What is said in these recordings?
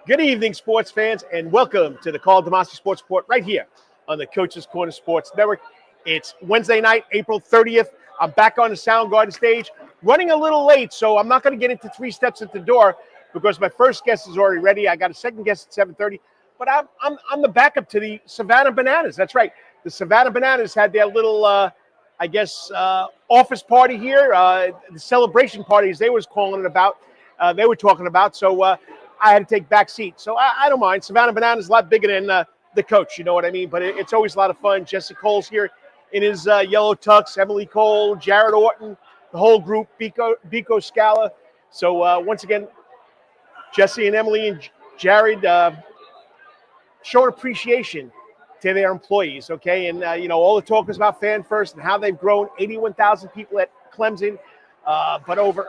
Good evening, sports fans, and welcome to the Karl DeMasi Sports Report right here on the Coach's Corner Sports Network. It's Wednesday night, April 30th. I'm back on the Soundgarden stage, running a little late, so I'm not going to get into 3 steps at the door because my first guest is already ready. I got a second guest at 7:30, but I'm the backup to the Savannah Bananas. That's right. The Savannah Bananas had their little, office party here, the celebration party, as they was calling it about. They were talking about, so I had to take back seat. So I don't mind. Savannah Bananas is a lot bigger than the coach, you know what I mean? But it's always a lot of fun. Jesse Cole's here in his yellow tux, Emily Cole, Jared Orton, the whole group, Biko Scala. So once again, Jesse and Emily and Jared showing appreciation to their employees, okay? And, all the talk is about Fan First and how they've grown 81,000 people at Clemson. But over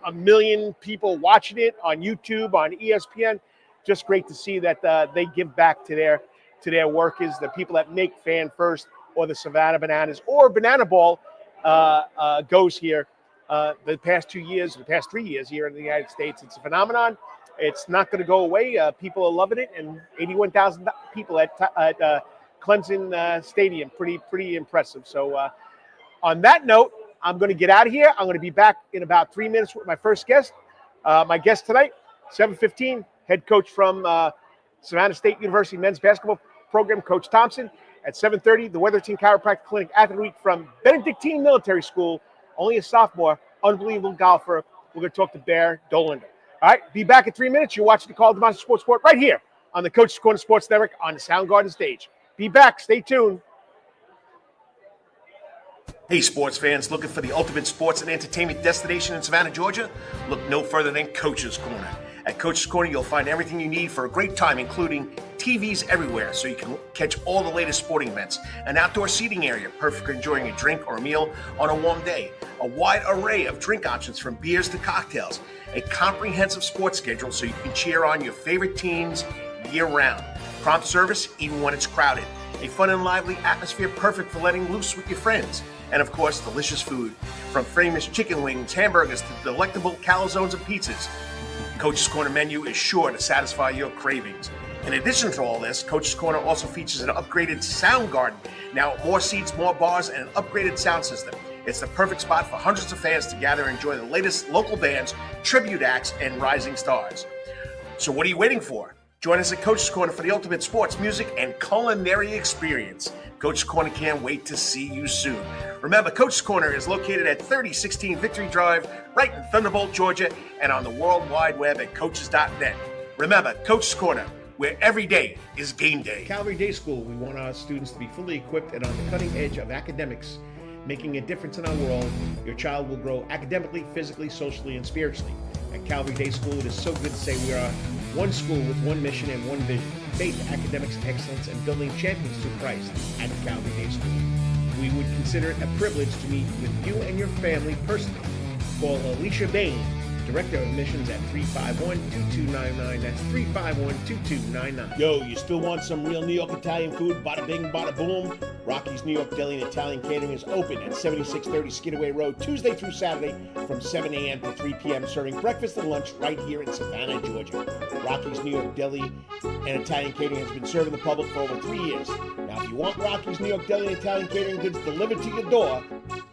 a million people watching it on YouTube, on ESPN. Just great to see that they give back to their workers, the people that make Fan First or the Savannah Bananas or Banana Ball goes here the past 3 years here in the United States. It's a phenomenon. It's not going to go away. People are loving it, and 81,000 people at Clemson Stadium. Pretty impressive. So on that note, I'm going to get out of here. I'm going to be back in about 3 minutes with my first guest. My guest tonight, 7:15, head coach from Savannah State University men's basketball program, Coach Thompson. At 7:30, the Weatherton Chiropractic Clinic Athlete Week from Benedictine Military School, only a sophomore, unbelievable golfer. We're going to talk to Bear Dollander. All right, be back in 3 minutes. You're watching the Karl DeMasi Sports Report right here on the Coach's Corner Sports Network on the Soundgarden stage. Be back. Stay tuned. Hey, sports fans, looking for the ultimate sports and entertainment destination in Savannah, Georgia? Look no further than Coach's Corner. At Coach's Corner, you'll find everything you need for a great time, including TVs everywhere so you can catch all the latest sporting events, an outdoor seating area, perfect for enjoying a drink or a meal on a warm day, a wide array of drink options from beers to cocktails, a comprehensive sports schedule so you can cheer on your favorite teams year-round, prompt service even when it's crowded, a fun and lively atmosphere perfect for letting loose with your friends, and of course, delicious food, from famous chicken wings, hamburgers, to delectable calzones and pizzas. Coach's Corner menu is sure to satisfy your cravings. In addition to all this, Coach's Corner also features an upgraded Soundgarden, now more seats, more bars, and an upgraded sound system. It's the perfect spot for hundreds of fans to gather and enjoy the latest local bands, tribute acts, and rising stars. So what are you waiting for? Join us at Coach's Corner for the ultimate sports, music, and culinary experience. Coach's Corner can't wait to see you soon. Remember, Coach's Corner is located at 3016 Victory Drive, right in Thunderbolt, Georgia, and on the World Wide Web at coaches.net. Remember, Coach's Corner, where every day is game day. Calvary Day School, we want our students to be fully equipped and on the cutting edge of academics, making a difference in our world. Your child will grow academically, physically, socially, and spiritually. At Calvary Day School, it is so good to say we are one school with one mission and one vision: faith, academics, excellence, and building champions through Christ at Calvary Day School. We would consider it a privilege to meet with you and your family personally. Call Alicia Bain, Director of Admissions, at 351-2299. That's 351-2299. Yo, you still want some real New York Italian food? Bada bing, bada boom. Rocky's New York Deli and Italian Catering is open at 7630 Skidaway Road, Tuesday through Saturday from 7 a.m. to 3 p.m., serving breakfast and lunch right here in Savannah, Georgia. Rocky's New York Deli and Italian Catering has been serving the public for over 3 years. Now, if you want Rocky's New York Deli and Italian Catering goods delivered to your door,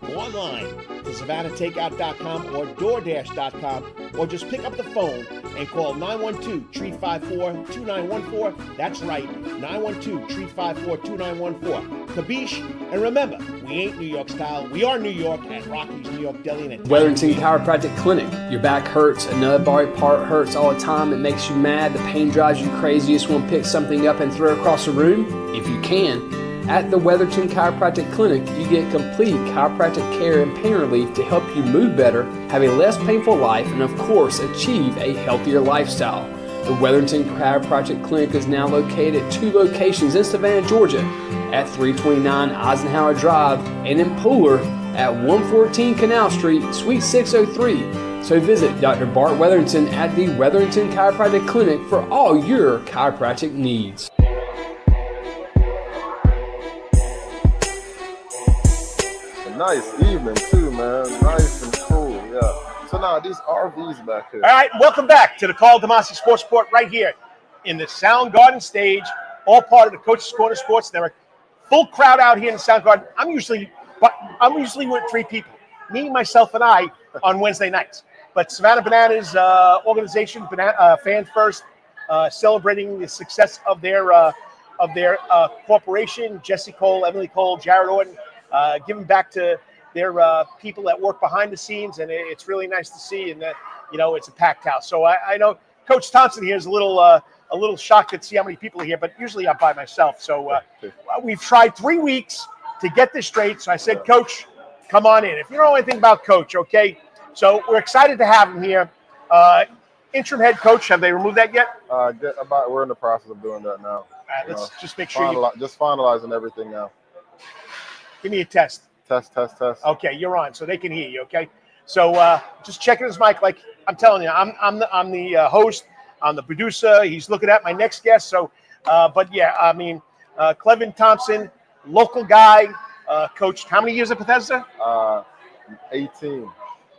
go online to SavannahTakeout.com or DoorDash.com, or just pick up the phone and call 912-354-2914. That's right, 912-354-2914. Kabish, and remember, we ain't New York style. We are New York at Rocky's New York Deli and Italian. Weatherton Chiropractic Clinic. Your back hurts, another body part hurts all the time. It makes you mad. The pain drives you crazy. You just want to pick something up and throw it across the room, if you can. At the Weatherton Chiropractic Clinic, you get complete chiropractic care and pain relief to help you move better, have a less painful life, and of course, achieve a healthier lifestyle. The Weatherton Chiropractic Clinic is now located at 2 locations in Savannah, Georgia, at 329 Eisenhower Drive and in Pooler at 114 Canal Street, Suite 603. So visit Dr. Bart Weatherington at the Weatherington Chiropractic Clinic for all your chiropractic needs. Nice evening too, man. Nice and cool, yeah. So now these RVs back here. All right, welcome back to the Karl DeMasi Sports Report right here in the Sound Garden stage, all part of the Coach's Corner Sports Network. Full crowd out here in the Sound Garden. I'm usually with 3 people, me, myself, and I, on Wednesday nights. But Savannah Bananas organization, Fan First, celebrating the success of their corporation. Jesse Cole, Emily Cole, Jared Orton, giving back to their people that work behind the scenes, and it's really nice to see. And it's a packed house. So I know Coach Thompson here is a little shocked to see how many people are here, but usually I'm by myself. So we've tried 3 weeks to get this straight. So I said, Coach, come on in. If you don't know anything about Coach, okay. So we're excited to have him here. Interim head coach. Have they removed that yet? We're in the process of doing that now. Let's just make sure. Just finalizing everything now. Give me a test. Test. Okay, you're on, so they can hear you. Okay, so just checking his mic. Like I'm telling you, I'm the host. I'm the producer. He's looking at my next guest. So, but yeah, I mean, Clevan Thompson, local guy, coached how many years at Bethesda? 18.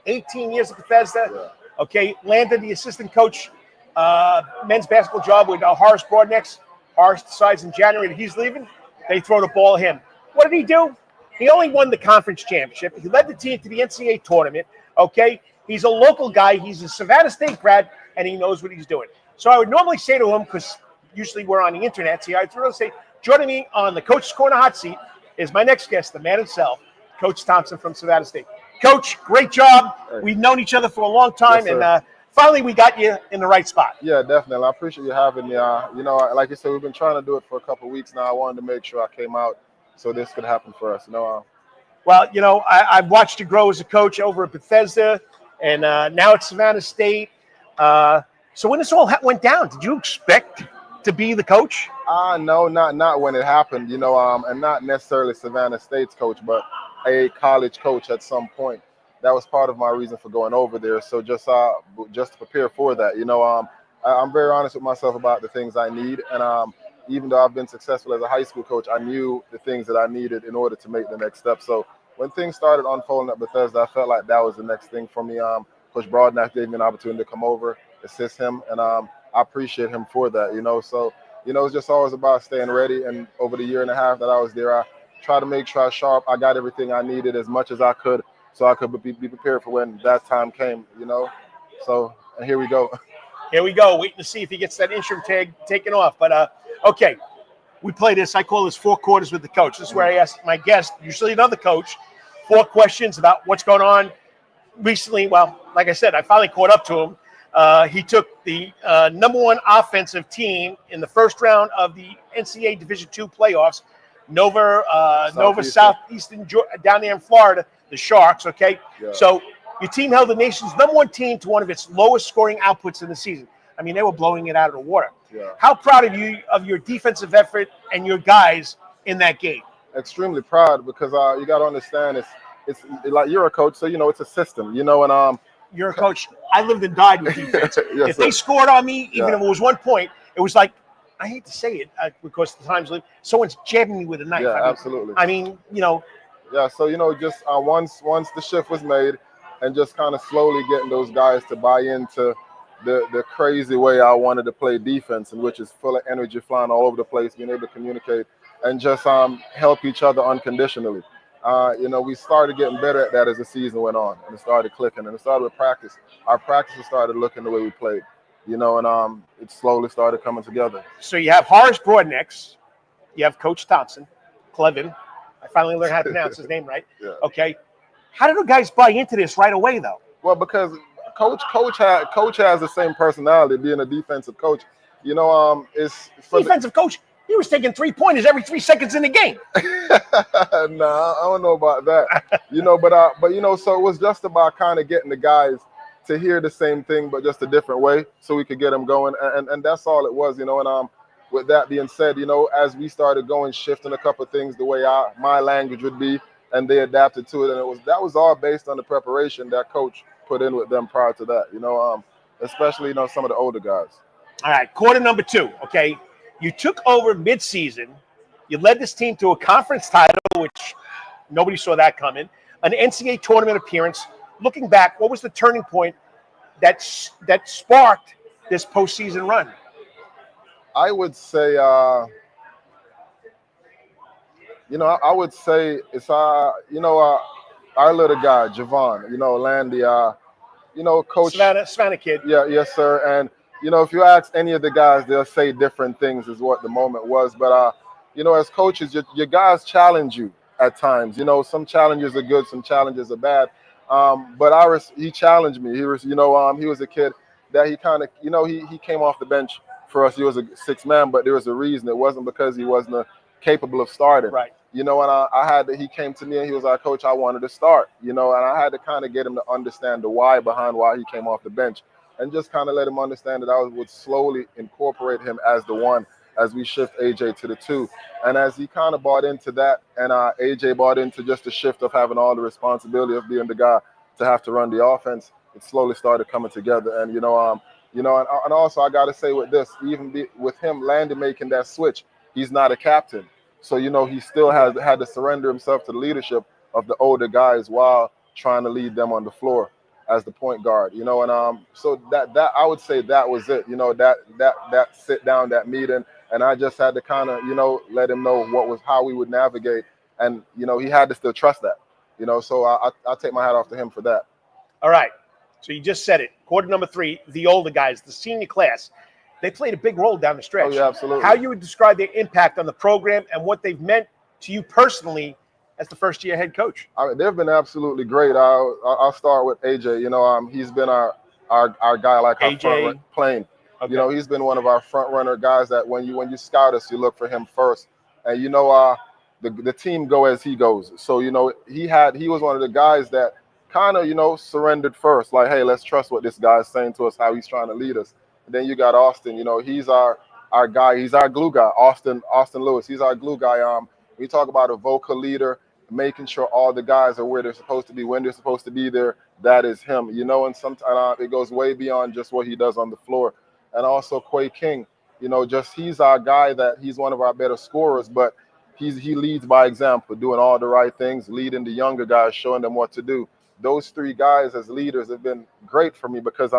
18 years at Bethesda. Yeah. Okay, landed the assistant coach men's basketball job with Horace Broadnex. Horace decides in January that he's leaving. They throw the ball at him. What did he do? He only won the conference championship. He led the team to the NCAA tournament. Okay, he's a local guy. He's a Savannah State grad, and he knows what he's doing. So I would normally say to him, because usually we're on the internet, so I'd really say, joining me on the Coach's Corner hot seat is my next guest, the man himself, Coach Thompson from Savannah State. Coach, great job. We've known each other for a long time, yes, and finally we got you in the right spot. Yeah, definitely. I appreciate you having me. Like you said, we've been trying to do it for a couple of weeks now. I wanted to make sure I came out so this could happen for us. Well, I've watched you grow as a coach over at Bethesda, and now at Savannah State. So when this all went down, did you expect to be the coach? No, not when it happened, and not necessarily Savannah State's coach, but a college coach at some point. That was part of my reason for going over there. So just to prepare for that, I'm very honest with myself about the things I need. And even though I've been successful as a high school coach, I knew the things that I needed in order to make the next step. So when things started unfolding at Bethesda, I felt like that was the next thing for me. Coach Broadneck gave me an opportunity to come over, assist him, and I appreciate him for that, So, it's just always about staying ready. And over the year and a half that I was there, I tried to make sure I got everything I needed as much as I could so I could be prepared for when that time came, So, and here we go. Here we go, waiting to see if he gets that interim tag taken off. But, okay, we play this. I call this 4 quarters with the coach. This is where I ask my guest, usually another coach, 4 questions about what's going on. Recently, well, like I said, I finally caught up to him. He took the #1 offensive team in the first round of the NCAA Division II playoffs, Nova Southeastern down there in Florida, the Sharks, okay? Yeah. So your team held the nation's #1 team to one of its lowest scoring outputs in the season. I mean, they were blowing it out of the water. Yeah. How proud are you of your defensive effort and your guys in that game? Extremely proud because you got to understand it's like you're a coach, so it's a system, and you're a coach. I lived and died with defense. Yes, if they scored on me, even if it was 1 point, it was like, I hate to say it because the times someone's jabbing me with a knife. Yeah, absolutely. I mean. Yeah, so, just once the shift was made and just kind of slowly getting those guys to buy into the crazy way I wanted to play defense, and which is full of energy, flying all over the place, being able to communicate and just help each other unconditionally. We started getting better at that as the season went on, and it started clicking, and it started with practice. Our practices started looking the way we played, and it slowly started coming together. So you have Horace Broadnex, you have Coach Thompson, Clevan. I finally learned how to pronounce his name right. Yeah. Okay. How did the guys buy into this right away, though? Well, because Coach has the same personality, being a defensive coach. It's defensive coach. He was taking 3-pointers every 3 seconds in the game. Nah, I don't know about that. But so it was just about kind of getting the guys to hear the same thing, but just a different way, so we could get them going. And that's all it was, And with that being said, as we started going, shifting a couple of things the way my language would be, and they adapted to it, and that was all based on the preparation that Coach put in with them prior to that. Especially some of the older guys. All right, quarter number 2. Okay. You took over midseason. You led this team to a conference title, which nobody saw that coming, an NCAA tournament appearance, looking back, what was the turning point that sparked this postseason run? I would say, I would say it's our little guy, Javon, Landy, Coach. Savannah kid. Yeah, yes, sir. And, if you ask any of the guys, they'll say different things is what the moment was. But, as coaches, your guys challenge you at times. Some challenges are good, some challenges are bad. But he challenged me. He was a kid that he kind of, he came off the bench for us. He was a sixth man, but there was a reason. It wasn't because he wasn't capable of starting. Right. And he came to me and he was like, Coach, I wanted to start, and I had to kind of get him to understand the why behind why he came off the bench and just kind of let him understand that I would slowly incorporate him as the one as we shift AJ to the two. And as he kind of bought into that and AJ bought into just the shift of having all the responsibility of being the guy to have to run the offense, it slowly started coming together. And, and also I got to say with this, with him landing making that switch, he's not a captain. So, he still had to surrender himself to the leadership of the older guys while trying to lead them on the floor as the point guard, so that I would say that was it, that sit down, that meeting. And I just had to kind of, let him know how we would navigate. And, he had to still trust that, so I take my hat off to him for that. All right. So you just said it. Quarter number 3, the older guys, the senior class. They played a big role down the stretch. Oh, yeah, absolutely. How you would describe their impact on the program and what they've meant to you personally as the first-year head coach? They've been absolutely great. I'll start with AJ. He's been our guy, like AJ, our front playing. Okay. He's been one of our front runner guys that when you scout us, you look for him first. And the team go as he goes. So he was one of the guys that kind of surrendered first. Like, hey, let's trust what this guy's saying to us, how he's trying to lead us. Then you got Austin, he's our guy. He's our glue guy, Austin Lewis. He's our glue guy. We talk about a vocal leader, making sure all the guys are where they're supposed to be, when they're supposed to be there. That is him, and sometimes it goes way beyond just what he does on the floor. And also Quay King, he's our guy that he's one of our better scorers, but he leads by example, doing all the right things, leading the younger guys, showing them what to do. Those 3 guys as leaders have been great for me because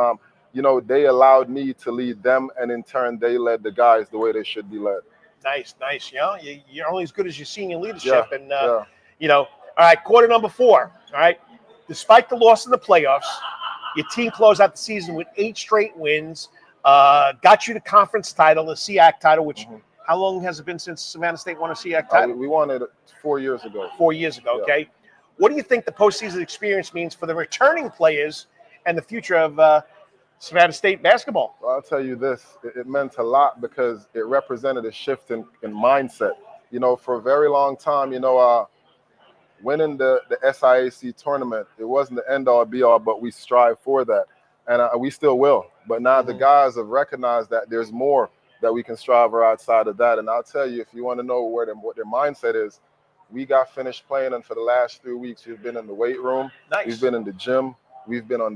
they allowed me to lead them, and in turn, they led the guys the way they should be led. Nice. You're only as good as your senior leadership. Yeah, and, all right, quarter number 4, all right? Despite the loss in the playoffs, your team closed out the season with 8 straight wins, got you the conference title, the SEAC title, which how long has it been since Savannah State won a SEAC title? We won it 4 years ago. 4 years ago, yeah. Okay. What do you think the postseason experience means for the returning players and the future of Savannah State basketball? Well, I'll tell you this, it meant a lot because it represented a shift in mindset. For a very long time, winning the SIAC tournament, it wasn't the end-all, be-all, but we strive for that. And we still will. But now the guys have recognized that there's more that we can strive for outside of that. And I'll tell you, if you want to know what their mindset is, we got finished playing, and for the last 3 weeks, we've been in the weight room. Nice. We've been in the gym. We've been in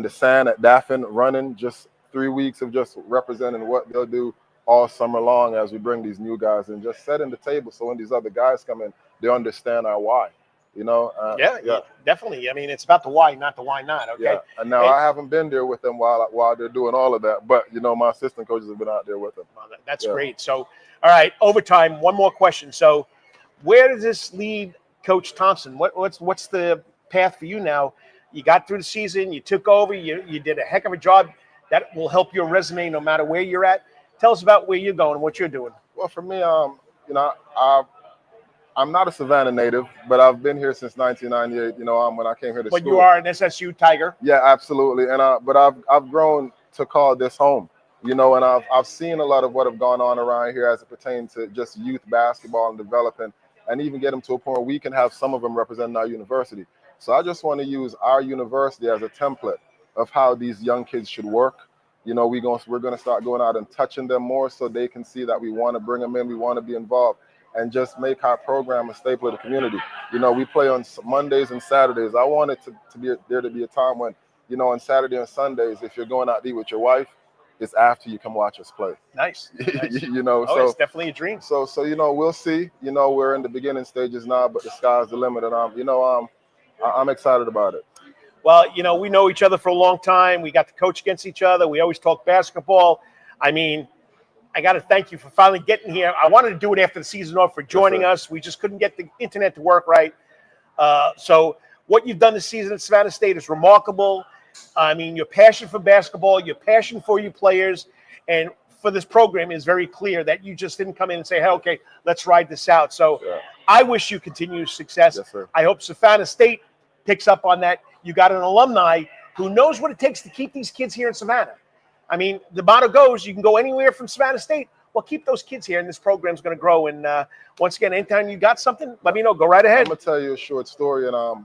the sand at Daffin running, just 3 weeks of just representing what they'll do all summer long as we bring these new guys and just setting the table so when these other guys come in, they understand our why. Yeah, definitely. I mean, it's about the why, not the why not. Okay. Yeah. And now I haven't been there with them while they're doing all of that, but my assistant coaches have been out there with them. Well, that's great. So, all right, overtime. One more question. So, where does this lead Coach Thompson? What's the path for you now? You got through the season. You took over. You did a heck of a job. That will help your resume no matter where you're at. Tell us about where you're going and what you're doing. Well, for me, I'm not a Savannah native, but I've been here since 1998. When I came here to school. But you are an SSU Tiger. Yeah, absolutely. And but I've grown to call this home. And I've seen a lot of what have gone on around here as it pertains to just youth basketball and developing, and even get them to a point where we can have some of them representing our university. So I just want to use our university as a template of how these young kids should work. We're going to start going out and touching them more so they can see that we want to bring them in, we want to be involved, and just make our program a staple of the community. We play on Mondays and Saturdays. I want it to be a time when, on Saturday and Sundays, if you're going out to eat with your wife, it's after you come watch us play. Nice. Nice. So it's definitely a dream. So we'll see. We're in the beginning stages now, but the sky's the limit. And I'm excited about it. Well, you know, we know each other for a long time. We got to coach against each other. We always talk basketball. I mean, I got to thank you for finally getting here. I wanted to do it after the season off for joining us. We just couldn't get the internet to work right. So what you've done this season at Savannah State is remarkable. I mean, your passion for basketball, your passion for your players, and for this program is very clear that you just didn't come in and say, hey, okay, let's ride this out. So I wish you continued success. Yes, sir. I hope Savannah State picks up on that. You got an alumni who knows what it takes to keep these kids here in Savannah. I mean, the motto goes, you can go anywhere from Savannah State. Well, keep those kids here, and this program's going to grow. And once again, anytime you got something, let me know. Go right ahead. I'm going to tell you a short story, and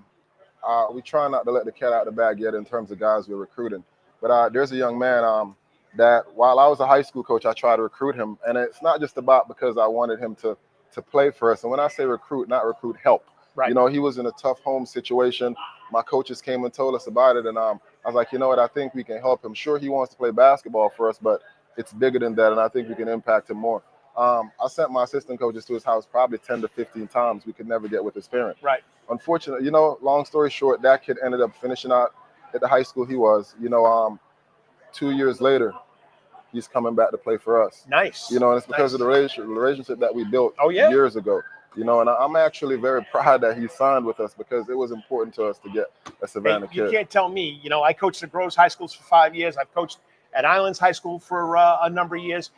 we try not to let the cat out of the bag yet in terms of guys we're recruiting. But there's a young man that while I was a high school coach, I tried to recruit him. And it's not just about because I wanted him to play for us. And when I say recruit, not recruit, help. Right. You know, he was in a tough home situation. My coaches came and told us about it. And I was like, you know what, I think we can help him. Sure, he wants to play basketball for us, but it's bigger than that. And I think we can impact him more. I sent my assistant coaches to his house probably 10 to 15 times. We could never get with his parent. Right. Unfortunately, you know, long story short, that kid ended up finishing out at the high school he was. You know, 2 years later, he's coming back to play for us. Nice. You know, and it's because of the relationship that we built years ago. You know, and I'm actually very proud that he signed with us because it was important to us to get a Savannah kid. You can't tell me. You know, I coached at Groves High Schools for 5 years. I've coached at Islands High School for a number of years.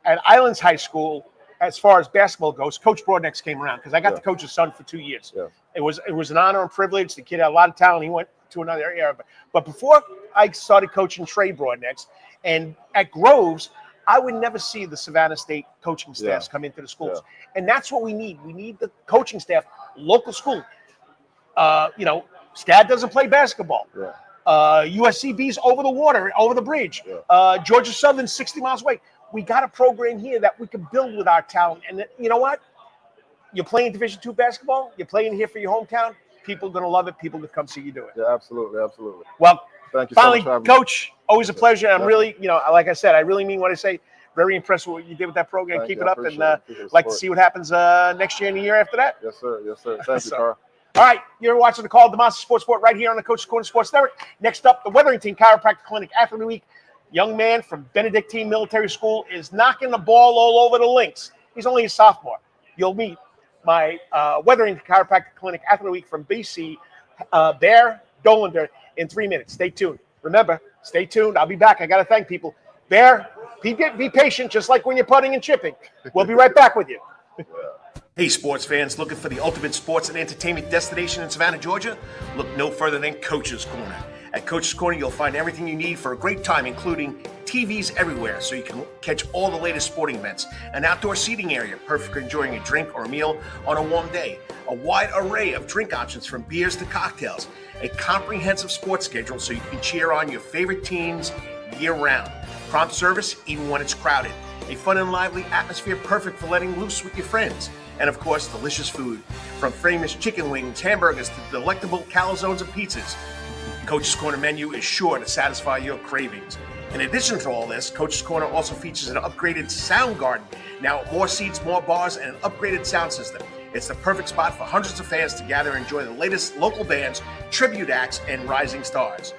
At Islands High School, as far as basketball goes, Coach Broadnex came around because I got to coach his son for 2 years. Yeah. It was an honor and privilege. The kid had a lot of talent. He went to another area. But before I started coaching Trey Broadnex, and at Groves, I would never see the Savannah State coaching staffs come into the schools. And that's what we need. We need the coaching staff, local school. You know, SCAD doesn't play basketball. USCB's over the water, over the bridge. Georgia Southern's 60 miles away. We got a program here that we can build with our talent. And you know what? You're playing Division II basketball. You're playing here for your hometown. People are going to love it. People will come see you do it. Yeah, absolutely, absolutely. Well, thank you finally, so much, Coach, always a pleasure. I'm really, you know, like I said, I really mean what I say. Very impressed with what you did with that program. Keep it up, and like to see what happens next year and the year after that. Yes, sir. Yes, sir. Thank you, Karl. All right, you're watching the Karl DeMasi Sports Report right here on the Coach's Corner Sports Network. Next up, the Weatherington Chiropractic Clinic Athlete of the Week. Young man from Benedictine Military School is knocking the ball all over the links. He's only a sophomore. You'll meet my Weatherington Chiropractic Clinic Athlete of the Week from BC, Bear Dollander, in 3 minutes. Stay tuned. Remember, stay tuned. I'll be back. I got to thank people. Bear, be patient, just like when you're putting and chipping. We'll be right back with you. Hey, sports fans, looking for the ultimate sports and entertainment destination in Savannah, Georgia? Look no further than Coach's Corner. At Coach's Corner, you'll find everything you need for a great time, including TVs everywhere, so you can catch all the latest sporting events, an outdoor seating area, perfect for enjoying a drink or a meal on a warm day, a wide array of drink options from beers to cocktails, a comprehensive sports schedule so you can cheer on your favorite teams year-round, prompt service even when it's crowded, a fun and lively atmosphere perfect for letting loose with your friends, and of course, delicious food, from famous chicken wings, hamburgers to delectable calzones and pizzas. Coach's Corner menu is sure to satisfy your cravings. In addition to all this, Coach's Corner also features an upgraded sound garden, now more seats, more bars, and an upgraded sound system. It's the perfect spot for hundreds of fans to gather and enjoy the latest local bands, tribute acts, and rising stars.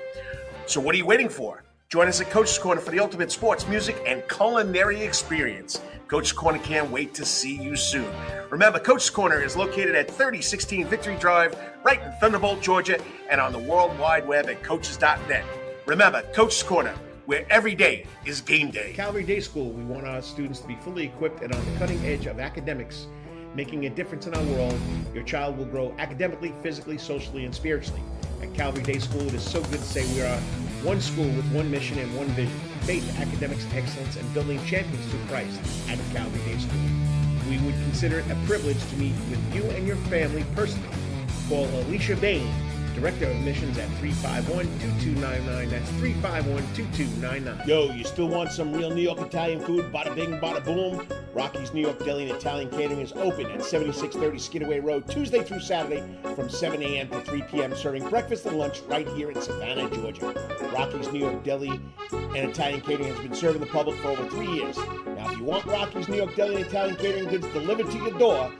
So what are you waiting for? Join us at Coach's Corner for the ultimate sports, music, and culinary experience. Coach's Corner can't wait to see you soon. Remember, Coach's Corner is located at 3016 Victory Drive, right in Thunderbolt, Georgia, and on the World Wide Web at coaches.net. Remember, Coach's Corner, where every day is game day. Calvary Day School, we want our students to be fully equipped and on the cutting edge of academics, making a difference in our world. Your child will grow academically, physically, socially, and spiritually. At Calvary Day School, it is so good to say we are one school with one mission and one vision: faith, academics, excellence, and building champions through Christ at Calvary Day School. We would consider it a privilege to meet with you and your family personally. Call Alicia Bain, Director of Admissions, at 351-2299. That's 351-2299. Yo, you still want some real New York Italian food? Bada bing, bada boom. Rocky's New York Deli and Italian Catering is open at 7630 Skidaway Road, Tuesday through Saturday from 7 a.m. to 3 p.m., serving breakfast and lunch right here in Savannah, Georgia. Rocky's New York Deli and Italian Catering has been serving the public for over 3 years. Now, if you want Rocky's New York Deli and Italian Catering goods delivered to your door,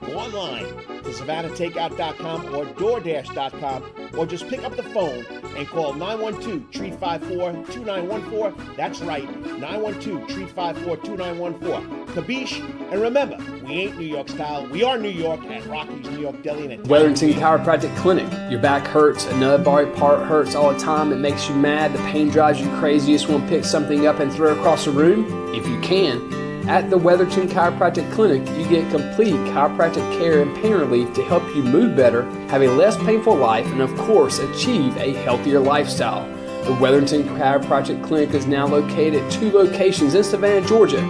go online to SavannahTakeout.com or DoorDash.com, or just pick up the phone and call 912-354-2914. That's right, 912-354-2914. Kabish, and remember, we ain't New York style. We are New York at Rocky's New York Deli and at Wetherington Chiropractic Clinic. Your back hurts, another body part hurts all the time. It makes you mad. The pain drives you crazy. You just want to pick something up and throw it across the room. If you can, at the Wetherington Chiropractic Clinic, you get complete chiropractic care and pain relief to help you move better, have a less painful life, and of course, achieve a healthier lifestyle. The Wetherington Chiropractic Clinic is now located at 2 locations in Savannah, Georgia,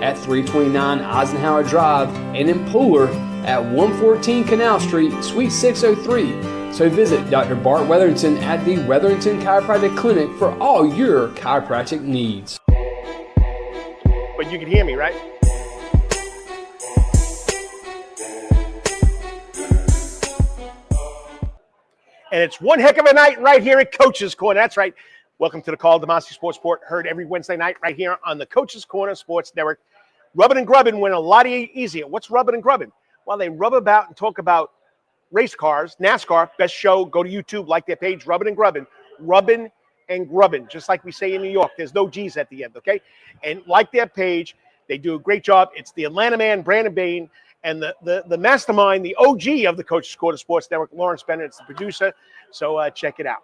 at 329 Eisenhower Drive and in Pooler at 114 Canal Street, Suite 603. So visit Dr. Bart Wetherington at the Wetherington Chiropractic Clinic for all your chiropractic needs. But you can hear me, right? And it's one heck of a night right here at Coach's Corner. That's right. Welcome to the Karl DeMasi Sports Report, heard every Wednesday night right here on the Coach's Corner Sports Network. Rubbing and grubbing went a lot easier. What's rubbing and grubbing? Well, they rub about and talk about race cars, NASCAR, best show. Go to YouTube, like their page, Rubbing and Grubbing. Rubbing and grubbing, just like we say in New York. There's no G's at the end, okay? And like their page, they do a great job. It's the Atlanta man, Brandon Bain, and the mastermind, the OG of the Coach's Corner Sports Network, Lawrence Bennett. It's the producer, so check it out.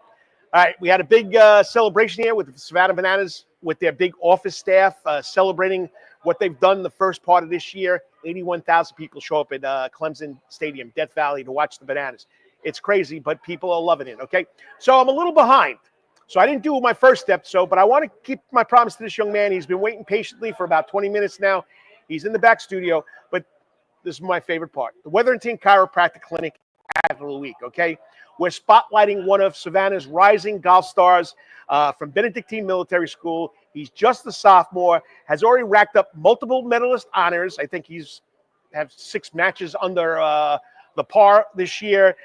All right, we had a big celebration here with the Savannah Bananas, with their big office staff celebrating what they've done the first part of this year. 81,000 people show up at Clemson Stadium, Death Valley, to watch the Bananas. It's crazy, but people are loving it, okay? So I'm a little behind. So I didn't do my first episode, but I want to keep my promise to this young man. He's been waiting patiently for about 20 minutes now. He's in the back studio, but this is my favorite part. The Wetherington Chiropractic Clinic ad of the week, okay? We're spotlighting one of Savannah's rising golf stars from Benedictine Military School. He's just a sophomore, has already racked up multiple medalist honors. I think he's have 6 matches under the par this year.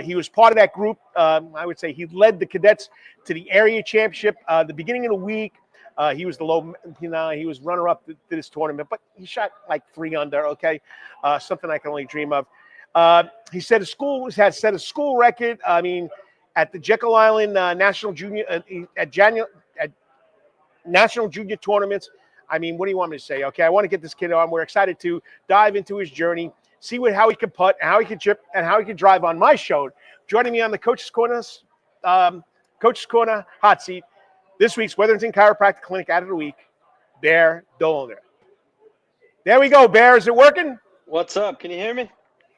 He was part of that group. I would say he led the cadets to the area championship the beginning of the week. He was he was runner-up to this tournament, but he shot like 3 under, okay? Something I can only dream of. He said his school had set a school record. I mean, at the Jekyll Island National Junior National Junior tournaments. I mean, what do you want me to say? Okay, I want to get this kid on. We're excited to dive into his journey, see how he can putt, and how he can chip, and how he can drive on my show. Joining me on the Coach's Corner hot seat, this week's Wetherington Chiropractic Clinic ad of the week, Bear Dollander. There we go, Bear. Is it working? What's up? Can you hear me?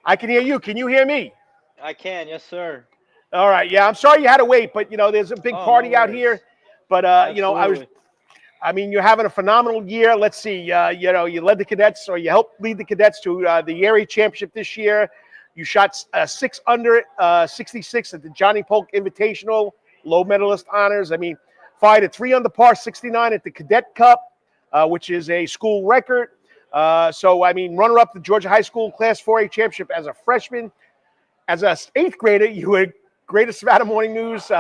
I can hear you. Can you hear me? I can, yes, sir. All right. Yeah, I'm sorry you had to wait, but there's a big party out here. But you're having a phenomenal year. Let's see. You led the cadets, or you helped lead the cadets to the area championship this year. You shot 6 under 66 at the Johnny Polk Invitational, low medalist honors. I mean, fired at 3 under par 69 at the Cadet Cup, which is a school record. Runner-up the Georgia High School Class 4A championship as a freshman. As a 8th grader, you were great at Savannah Morning News,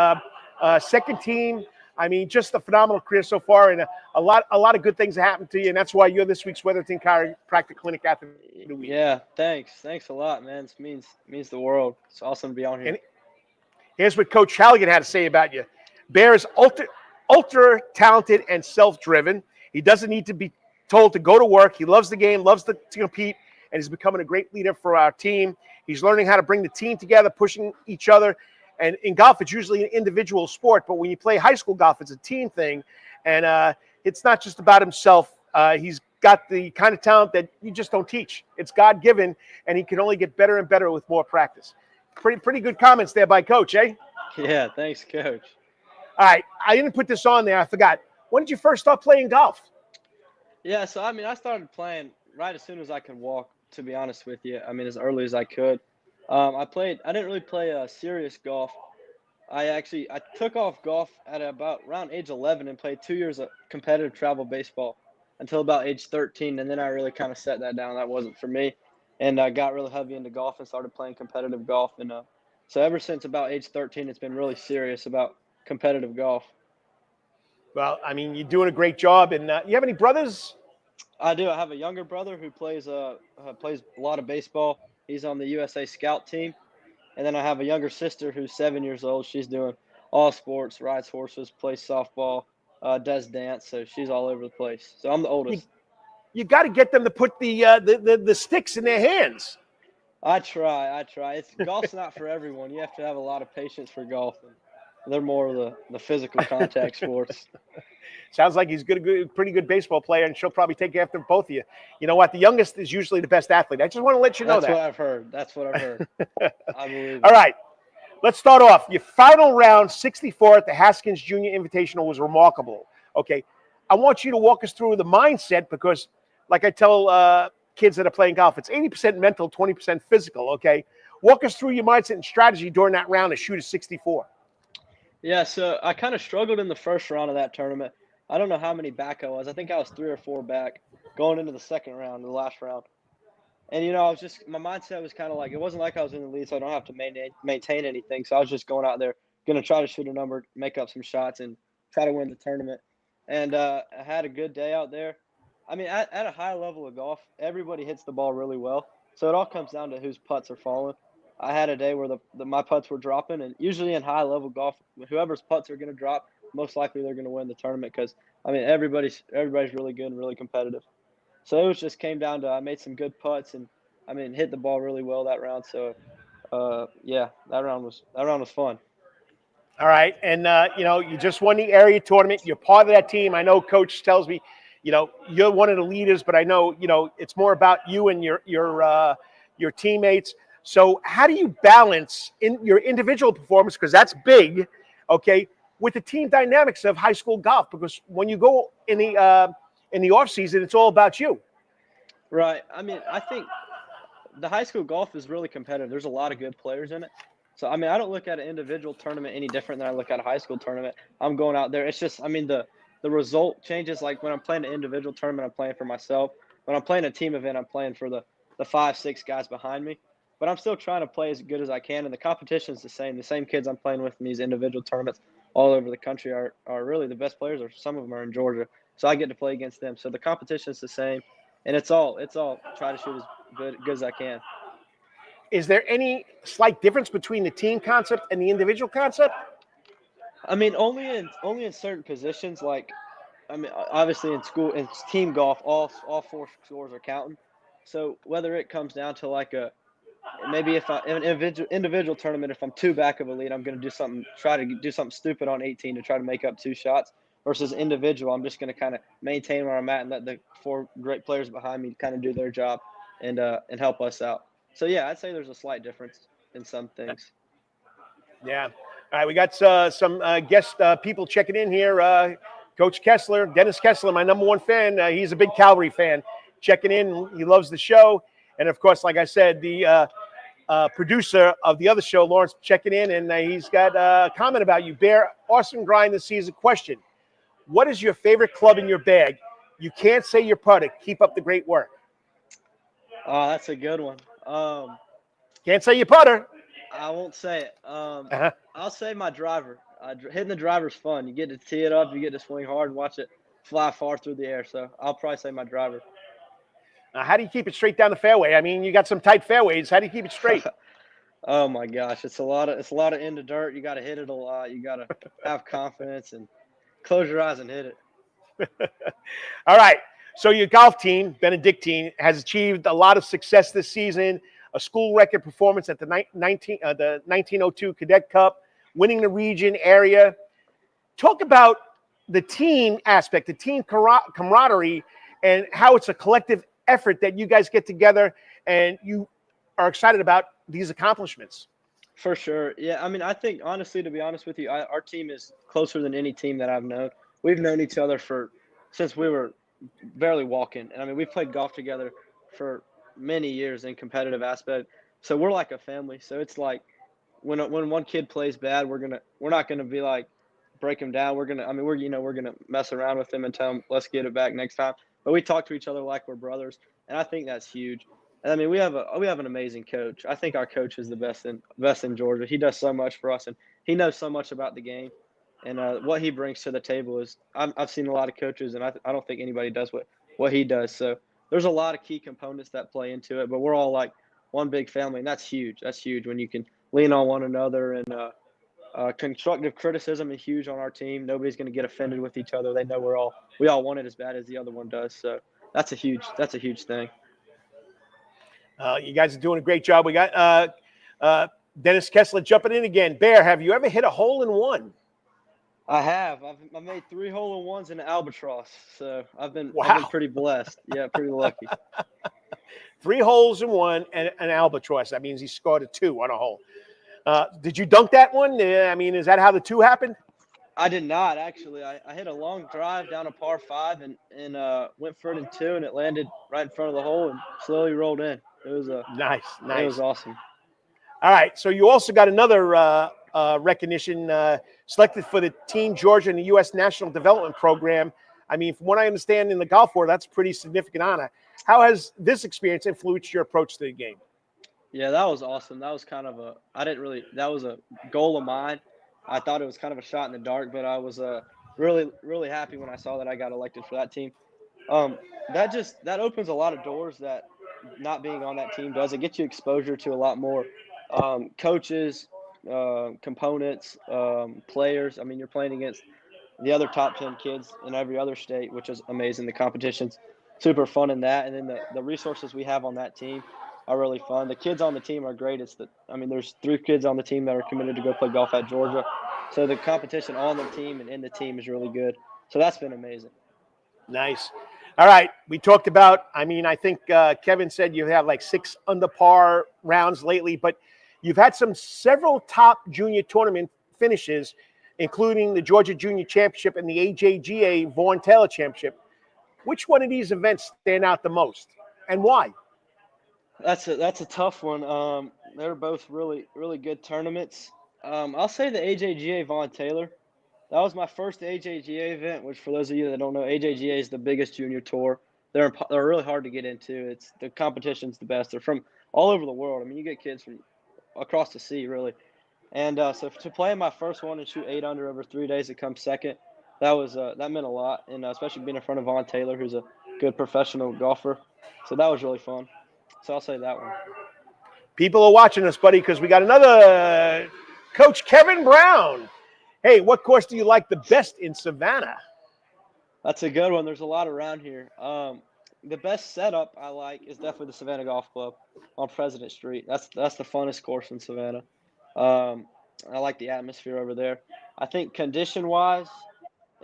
second team. I mean, just a phenomenal career so far, and a lot of good things have happened to you, and that's why you're this week's Wetherington Chiropractic Clinic after the week. Yeah, thanks a lot, man. It means the world. It's awesome to be on here. And here's what Coach Halligan had to say about you. Bear is ultra talented and self-driven. He doesn't need to be told to go to work. He loves the game, loves to compete, and he's becoming a great leader for our team. He's learning how to bring the team together, pushing each other. And in golf, it's usually an individual sport, but when you play high school golf, it's a team thing. And it's not just about himself. He's got the kind of talent that you just don't teach. It's God-given, and he can only get better and better with more practice. Pretty good comments there by Coach, eh? Yeah, thanks, Coach. All right, I didn't put this on there. I forgot. When did you first start playing golf? Yeah, so, I started playing right as soon as I could walk, to be honest with you. I mean, as early as I could. I didn't really play serious golf. I took off golf at around age 11 and played 2 years of competitive travel baseball until about age 13. And then I really kind of set that down. That wasn't for me. And I got really heavy into golf and started playing competitive golf. And so ever since about age 13, it's been really serious about competitive golf. Well, I mean, you're doing a great job. And you have any brothers I do. I have a younger brother who plays a lot of baseball. He's on the USA Scout team. And then I have a younger sister who's 7 years old. She's doing all sports, rides horses, plays softball, does dance. So she's all over the place. So I'm the oldest. You got to get them to put the sticks in their hands. I try. Golf's not for everyone. You have to have a lot of patience for golf. They're more of the physical contact sports. Sounds like he's pretty good baseball player, and she'll probably take after both of you. You know what? The youngest is usually the best athlete. I just want to let you know that. That's what I've heard. I believe it. All right. Let's start off. Your final round, 64 at the Haskins Junior Invitational, was remarkable. Okay. I want you to walk us through the mindset because, like I tell kids that are playing golf, it's 80% mental, 20% physical, okay? Walk us through your mindset and strategy during that round to shoot a 64. Yeah, so I kind of struggled in the first round of that tournament. I don't know how many back I was. I think I was 3 or 4 back going into the second round, the last round. And, you know, my mindset was kind of like, it wasn't like I was in the lead, so I don't have to maintain anything. So I was just going out there, going to try to shoot a number, make up some shots, and try to win the tournament. And I had a good day out there. I mean, at a high level of golf, everybody hits the ball really well. So it all comes down to whose putts are falling. I had a day where my putts were dropping, and usually in high level golf, whoever's putts are going to drop, most likely they're going to win the tournament because, I mean, everybody's really good and really competitive. So it just came down to I made some good putts and, I mean, hit the ball really well that round. So, yeah, that round was fun. All right. And, you know, you just won the area tournament. You're part of that team. I know Coach tells me, you know, you're one of the leaders, but I know, you know, it's more about you and your teammates. So how do you balance in your individual performance, because that's big, okay, with the team dynamics of high school golf? Because when you go in the off season, it's all about you. Right. I mean, I think the high school golf is really competitive. There's a lot of good players in it. So, I mean, I don't look at an individual tournament any different than I look at a high school tournament. I'm going out there. It's just, I mean, the result changes. Like when I'm playing an individual tournament, I'm playing for myself. When I'm playing a team event, I'm playing for the 5-6 guys behind me. But I'm still trying to play as good as I can, and the competition is the same. The same kids I'm playing with in these individual tournaments all over the country are really the best players, or some of them are in Georgia. So I get to play against them. So the competition is the same, and it's all try to shoot as good as I can. Is there any slight difference between the team concept and the individual concept? I mean, only in certain positions. Like, I mean, obviously in school, in team golf, all 4 scores are counting. So whether it comes down to like maybe if in an individual tournament, if I'm 2 back of a lead, I'm going to try to do something stupid on 18 to try to make up 2 shots. Versus individual, I'm just going to kind of maintain where I'm at and let the 4 great players behind me kind of do their job and help us out. So yeah, I'd say there's a slight difference in some things. Yeah. All right, we got some guest people checking in here. Coach Kessler, Dennis Kessler, my #1 fan. He's a big Calgary fan, checking in. He loves the show. And, of course, like I said, the producer of the other show, Lawrence, checking in, and he's got a comment about you. Bear, awesome grind this season. Question, what is your favorite club in your bag? You can't say your putter. Keep up the great work. Oh, that's a good one. Can't say your putter. I won't say it. I'll say my driver. Hitting the driver's fun. You get to tee it up. You get to swing hard and watch it fly far through the air. So I'll probably say my driver. How do you keep it straight down the fairway? I mean, you got some tight fairways. How do you keep it straight? Oh my gosh, it's a lot of in the dirt. You got to hit it a lot. You got to have confidence and close your eyes and hit it. All right. So your golf team, Benedictine, has achieved a lot of success this season. A school record performance at the 1902 Cadet Cup, winning the region area. Talk about the team aspect, the team camaraderie, and how it's a collective effort that you guys get together and you are excited about these accomplishments. For sure. Yeah, I mean, I think, honestly, to be honest with you, our team is closer than any team that I've known. We've known each other since we were barely walking. And, I mean, we've played golf together for many years in competitive aspect. So we're like a family. So it's like when one kid plays bad, we're not gonna be like break him down. We're gonna mess around with him and tell him let's get it back next time. But we talk to each other like we're brothers, and I think that's huge. And I mean, we have an amazing coach. I think our coach is the best in Georgia. He does so much for us, and he knows so much about the game. And what he brings to the table is I've seen a lot of coaches, and I don't think anybody does what he does. So there's a lot of key components that play into it, but we're all like one big family, and that's huge. That's huge when you can lean on one another, and constructive criticism is huge on our team. Nobody's going to get offended with each other. They know we all want it as bad as the other one does. So that's a huge thing. You guys are doing a great job. We got Dennis Kessler jumping in again. Bear, have you ever hit a hole in one? I have. I've made 3 hole-in-ones in the Albatross, so I've been pretty blessed. Yeah, pretty lucky. 3 holes in one and an Albatross. That means he scored a 2 on a hole. Did you dunk that one? I mean, is that how the 2 happened? I did not, actually. I hit a long drive down a par 5 and went for it in 2, and it landed right in front of the hole and slowly rolled in. It was nice. It was awesome. All right, so you also got another recognition selected for the Team Georgia in the U.S. National Development Program. I mean, from what I understand in the golf world, that's a pretty significant honor. How has this experience influenced your approach to the game? Yeah, that was awesome. That was kind of that was a goal of mine. I thought it was kind of a shot in the dark, but I was really, really happy when I saw that I got elected for that team. That opens a lot of doors that not being on that team does. It gets you exposure to a lot more coaches, components, players. I mean, you're playing against the other top 10 kids in every other state, which is amazing. The competition's super fun in that. And then the resources we have on that team are really fun. The kids on the team are great. There's 3 kids on the team that are committed to go play golf at Georgia. So the competition on the team and in the team is really good. So that's been amazing. Nice. All right. We talked about, I think Kevin said you have like 6 under par rounds lately, but you've had several top junior tournament finishes, including the Georgia Junior Championship and the AJGA Vaughn Taylor Championship. Which one of these events stand out the most, and why? That's a tough one. They're both really, really good tournaments. I'll say the AJGA Vaughn Taylor. That was my first AJGA event, which for those of you that don't know, AJGA is the biggest junior tour. They're really hard to get into. The competition's the best. They're from all over the world. I mean, you get kids from across the sea, really. And so to play in my first one and shoot 8 under over 3 days to come second, that meant a lot. And especially being in front of Vaughn Taylor, who's a good professional golfer. So that was really fun. So I'll say that one. People are watching us, buddy, because we got another Coach Kevin Brown. Hey, what course do you like the best in Savannah? That's a good one. There's a lot around here. The best setup I like is definitely the Savannah Golf Club on President Street. That's the funnest course in Savannah. I like the atmosphere over there. I think condition-wise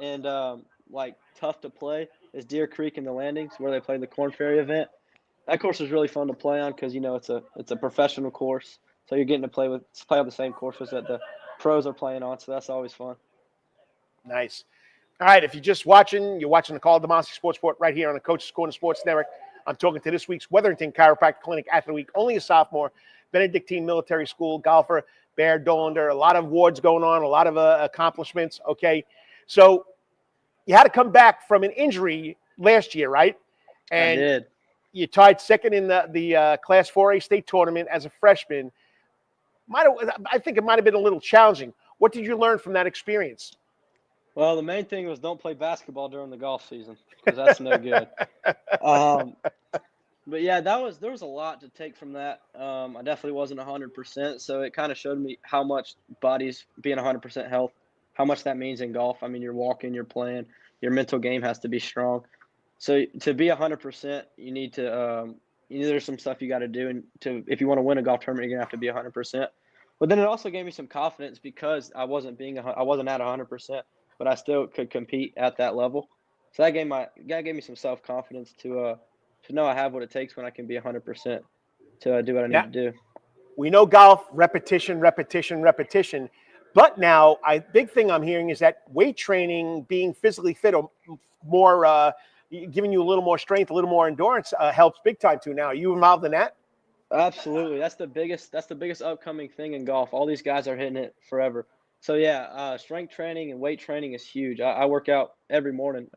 and tough to play is Deer Creek and the Landings, where they play the Corn Ferry event. That course is really fun to play on because it's a professional course, so you're getting to play on the same courses that the pros are playing on. So that's always fun. Nice. All right, if you're just watching, you're watching the Karl DeMasi Sports Report right here on the Coach's Corner Sports Network. I'm talking to this week's Wetherington Chiropractic Clinic Athlete of the Week, only a sophomore, Benedictine Military School golfer, Bear Dollander. A lot of awards going on, a lot of accomplishments. Okay, so you had to come back from an injury last year, right? And I did. You tied second in the Class 4A state tournament as a freshman. I think it might have been a little challenging. What did you learn from that experience? Well, the main thing was don't play basketball during the golf season because that's no good. But yeah, there was a lot to take from that. I definitely wasn't 100%, so it kind of showed me how much body's being 100% health, how much that means in golf. I mean, you're walking, you're playing, your mental game has to be strong. So to be 100%, you need to there's some stuff you got to do, and if you want to win a golf tournament, you're gonna have to be 100%. But then it also gave me some confidence because I wasn't at 100%, but I still could compete at that level. So that gave me some self-confidence to know I have what it takes when I can be 100% to do what I need to do. We know golf, repetition. But now, big thing I'm hearing is that weight training, being physically fit, or more, giving you a little more strength, a little more endurance, helps big time too. Now, are you involved in that? Absolutely. That's the biggest upcoming thing in golf. All these guys are hitting it forever. So yeah, strength training and weight training is huge. I work out every morning,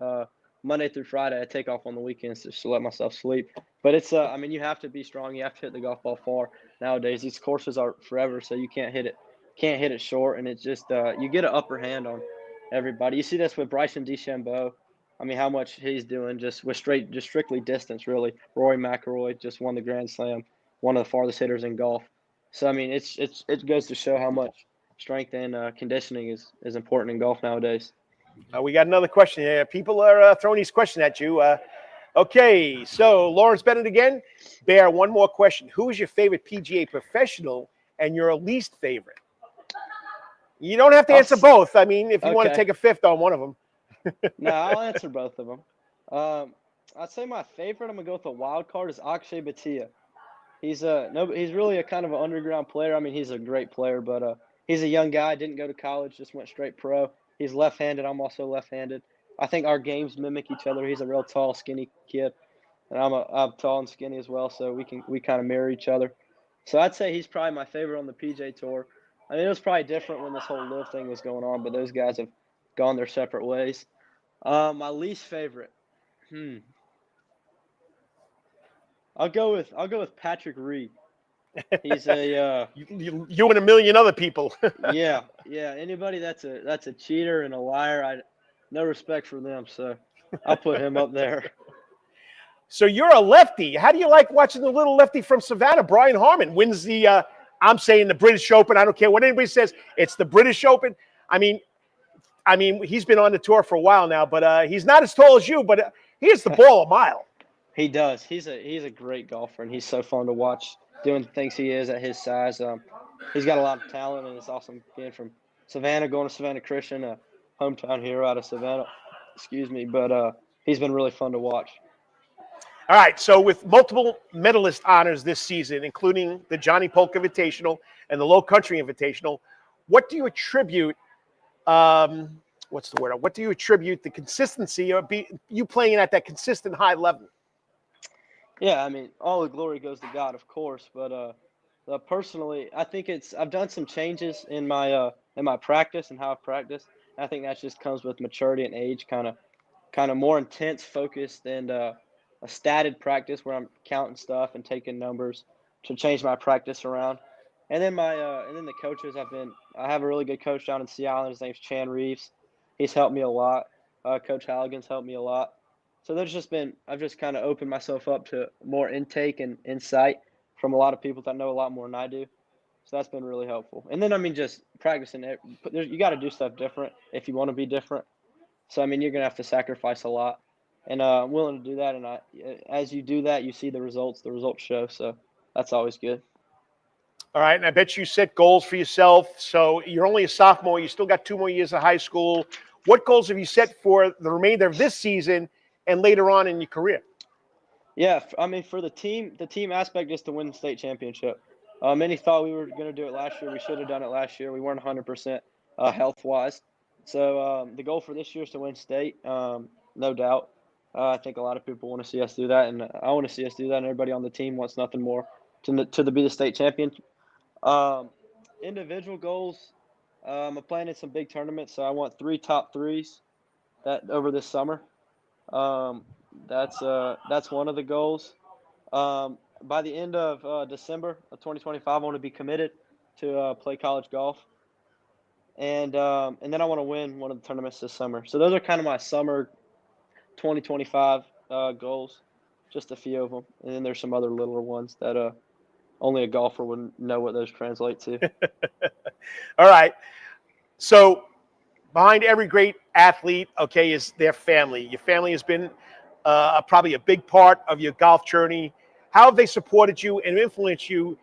Monday through Friday. I take off on the weekends just to let myself sleep. But it's you have to be strong. You have to hit the golf ball far nowadays. These courses are forever, so you can't hit it short, and it's just you get an upper hand on everybody. You see this with Bryson DeChambeau. I mean, how much he's doing just strictly distance, really. Rory McIlroy just won the Grand Slam, one of the farthest hitters in golf. So I mean, it goes to show how much strength and conditioning is important in golf nowadays. We got another question here. People are throwing these questions at you. Okay, so Lawrence Bennett again. Bear, one more question. Who is your favorite PGA professional and your least favorite? You don't have to answer both. I mean, if you want to take a fifth on one of them. No, I'll answer both of them. I'd say my favorite, I'm going to go with a wild card, is Akshay Bhatia. He's really a kind of an underground player. I mean, he's a great player, but he's a young guy, didn't go to college, just went straight pro. He's left-handed. I'm also left-handed. I think our games mimic each other. He's a real tall, skinny kid, and I'm tall and skinny as well, so we kind of mirror each other. So I'd say he's probably my favorite on the PGA Tour. I mean, it was probably different when this whole LIV thing was going on, but those guys have gone their separate ways. My least favorite, I'll go with Patrick Reed. He's a you and a million other people. yeah. Anybody that's a cheater and a liar, no respect for them. So I'll put him up there. So you're a lefty. How do you like watching the little lefty from Savannah, Brian Harman, wins the? I'm saying the British Open. I don't care what anybody says. It's the British Open. I mean, he's been on the tour for a while now, but he's not as tall as you. But he hits the ball a mile. He does. He's a great golfer, and he's so fun to watch doing the things he is at his size. He's got a lot of talent, and it's awesome being from Savannah, going to Savannah Christian, a hometown hero out of Savannah. Excuse me, but he's been really fun to watch. All right, so with multiple medalist honors this season, including the Johnny Polk Invitational and the Low Country Invitational, what do you attribute? What's the word? What do you attribute the consistency of you playing at that consistent high level? Yeah, I mean, all the glory goes to God, of course. But personally, I think I've done some changes in my practice and how I practice. I think that just comes with maturity and age, kind of more intense, focused, and a statted practice where I'm counting stuff and taking numbers to change my practice around. And then the coaches I have a really good coach down in Sea Island. His name's Chan Reeves. He's helped me a lot. Coach Halligan's helped me a lot. So I've just kind of opened myself up to more intake and insight from a lot of people that know a lot more than I do. So that's been really helpful. And then, I mean, just practicing it. You got to do stuff different if you want to be different. So, I mean, you're going to have to sacrifice a lot. And I'm willing to do that. And as you do that, you see the results. The results show. So that's always good. All right. And I bet you set goals for yourself. So you're only a sophomore. You still got 2 more years of high school. What goals have you set for the remainder of this season and later on in your career? Yeah, I mean, for the team aspect is to win the state championship. Many thought we were going to do it last year. We should have done it last year. We weren't 100% health-wise. So the goal for this year is to win state, no doubt. I think a lot of people want to see us do that, and I want to see us do that, and everybody on the team wants nothing more to be the state champion. Individual goals, I'm playing in some big tournaments, so I want 3 top 3s over this summer. That's one of the goals. By the end of December of 2025, I want to be committed to play college golf, and then I want to win one of the tournaments this summer. So those are kind of my summer 2025 goals, just a few of them, and then there's some other littler ones that only a golfer would know what those translate to. All right, so behind every great athlete, okay, is their family. Your family has been probably a big part of your golf journey. How have they supported you and influenced you,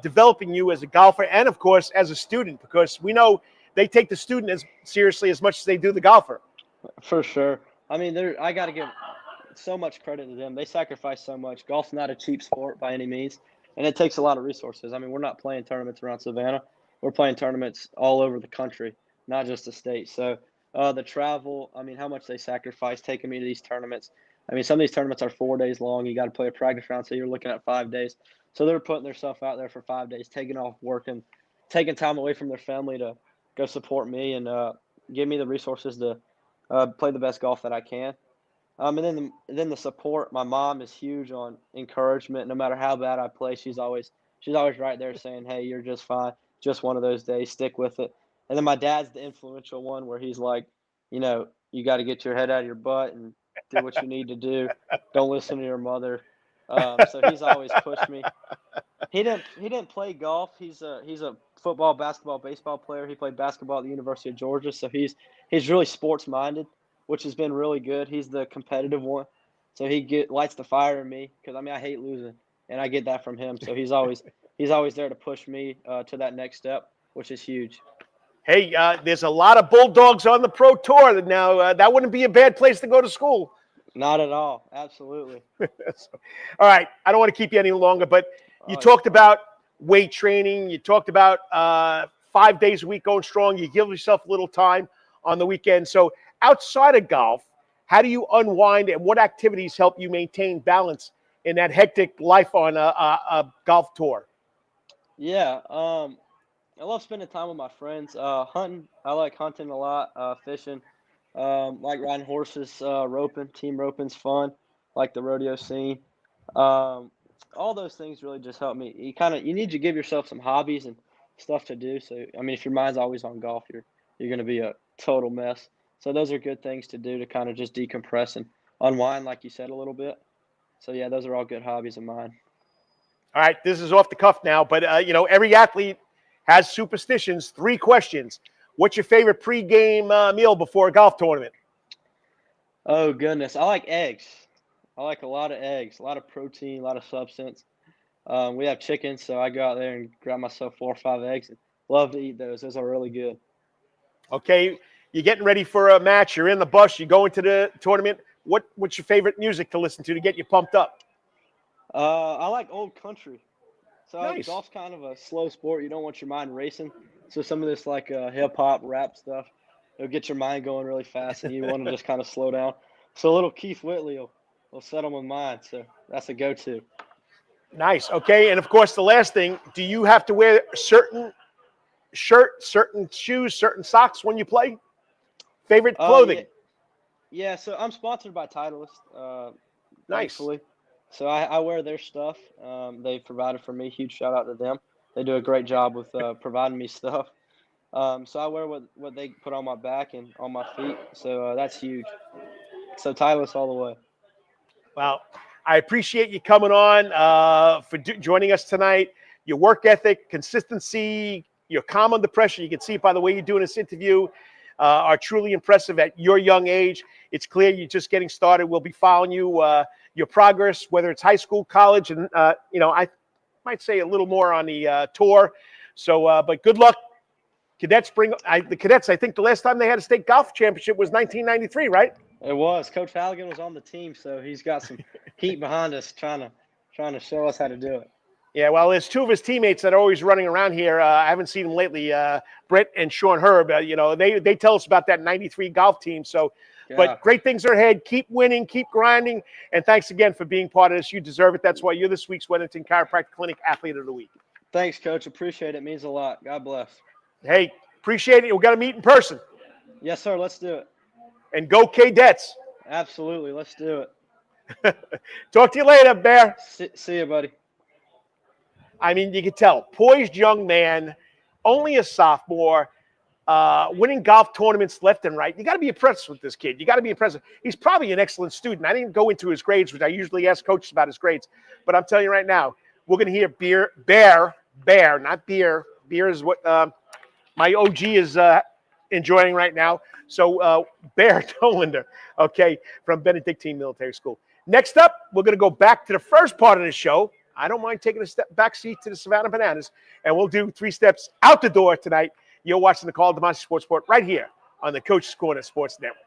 developing you as a golfer and, of course, as a student? Because we know they take the student as seriously as much as they do the golfer. For sure. I mean, I got to give so much credit to them. They sacrifice so much. Golf's not a cheap sport by any means, and it takes a lot of resources. I mean, we're not playing tournaments around Savannah. We're playing tournaments all over the country, not just the state. So the travel, I mean, how much they sacrifice taking me to these tournaments. I mean, some of these tournaments are 4 days long. You got to play a practice round, so you're looking at 5 days. So they're putting their stuff out there for 5 days, taking off work and taking time away from their family to go support me and give me the resources to play the best golf that I can. And then the support. My mom is huge on encouragement. No matter how bad I play, she's always right there saying, "Hey, you're just fine. Just one of those days. Stick with it." And then my dad's the influential one, where he's like, you know, you got to get your head out of your butt and do what you need to do. Don't listen to your mother. So he's always pushed me. He didn't play golf. He's a football, basketball, baseball player. He played basketball at the University of Georgia. So he's really sports minded, which has been really good. He's the competitive one. So he lights the fire in me because I hate losing, and I get that from him. So he's always there to push me to that next step, which is huge. Hey, there's a lot of Bulldogs on the Pro Tour now. That wouldn't be a bad place to go to school. Not at all. Absolutely. All right. I don't want to keep you any longer, but you talked about weight training. You talked about 5 days a week going strong. You give yourself a little time on the weekend. So outside of golf, how do you unwind and what activities help you maintain balance in that hectic life on a golf tour? Yeah. I love spending time with my friends. Hunting. I like hunting a lot. Fishing. Like riding horses, roping. Team roping's fun. Like the rodeo scene. All those things really just help me. You need to give yourself some hobbies and stuff to do. So if your mind's always on golf, you're going to be a total mess. So those are good things to do to kind of just decompress and unwind, like you said, a little bit. So yeah, those are all good hobbies of mine. All right, this is off the cuff now, but every athlete has superstitions. 3 questions. What's your favorite pregame meal before a golf tournament? Oh, goodness. I like eggs. I like a lot of eggs, a lot of protein, a lot of substance. We have chicken, so I go out there and grab myself 4 or 5 eggs and love to eat those. Those are really good. Okay, you're getting ready for a match. You're in the bus. You go into the tournament. What's your favorite music to listen to get you pumped up? I like old country. So Nice. Golf's kind of a slow sport. You don't want your mind racing. So some of this like hip-hop, rap stuff, it'll get your mind going really fast, and you want to just kind of slow down. So a little Keith Whitley will settle my mind. So that's a go-to. Nice. Okay, and of course, the last thing, do you have to wear certain shirt, certain shoes, certain socks when you play? Favorite clothing? Yeah, so I'm sponsored by Titleist. Nice. Thankfully. So I wear their stuff. They've provided for me. Huge shout out to them. They do a great job with providing me stuff. So I wear what they put on my back and on my feet. So that's huge. So Titleist all the way. Well, I appreciate you coming on for joining us tonight. Your work ethic, consistency, you're calm under pressure. You can see it by the way you're doing this interview. Are truly impressive at your young age. It's clear you're just getting started. We'll be following you, your progress, whether it's high school, college, and, I might say a little more on the tour. So, but good luck. Cadets the cadets, I think the last time they had a state golf championship was 1993, right? It was. Coach Halligan was on the team, so he's got some heat behind us trying to show us how to do it. Yeah, well, there's 2 of his teammates that are always running around here. I haven't seen them lately, Brett and Sean Herb. They tell us about that 93 golf team. So, yeah. But great things are ahead. Keep winning, keep grinding, and thanks again for being part of this. You deserve it. That's why you're this week's Wetherington Chiropractic Clinic Athlete of the Week. Thanks, Coach. Appreciate it. It means a lot. God bless. Hey, appreciate it. We've got to meet in person. Yes, sir. Let's do it. And go Cadets. Absolutely. Let's do it. Talk to you later, Bear. See you, buddy. You can tell, poised young man, only a sophomore, winning golf tournaments left and right. You got to be impressed with this kid. You got to be impressed. He's probably an excellent student. I didn't go into his grades, which I usually ask coaches about his grades. But I'm telling you right now, we're going to hear Bear, not beer. Beer is what my OG is enjoying right now. So Bear Dollander, okay, from Benedictine Military School. Next up, we're going to go back to the first part of the show. I don't mind taking a back seat to the Savannah Bananas, and we'll do 3 steps out the door tonight. You're watching the Karl DeMasi Sports Report right here on the Coach's Corner Sports Network.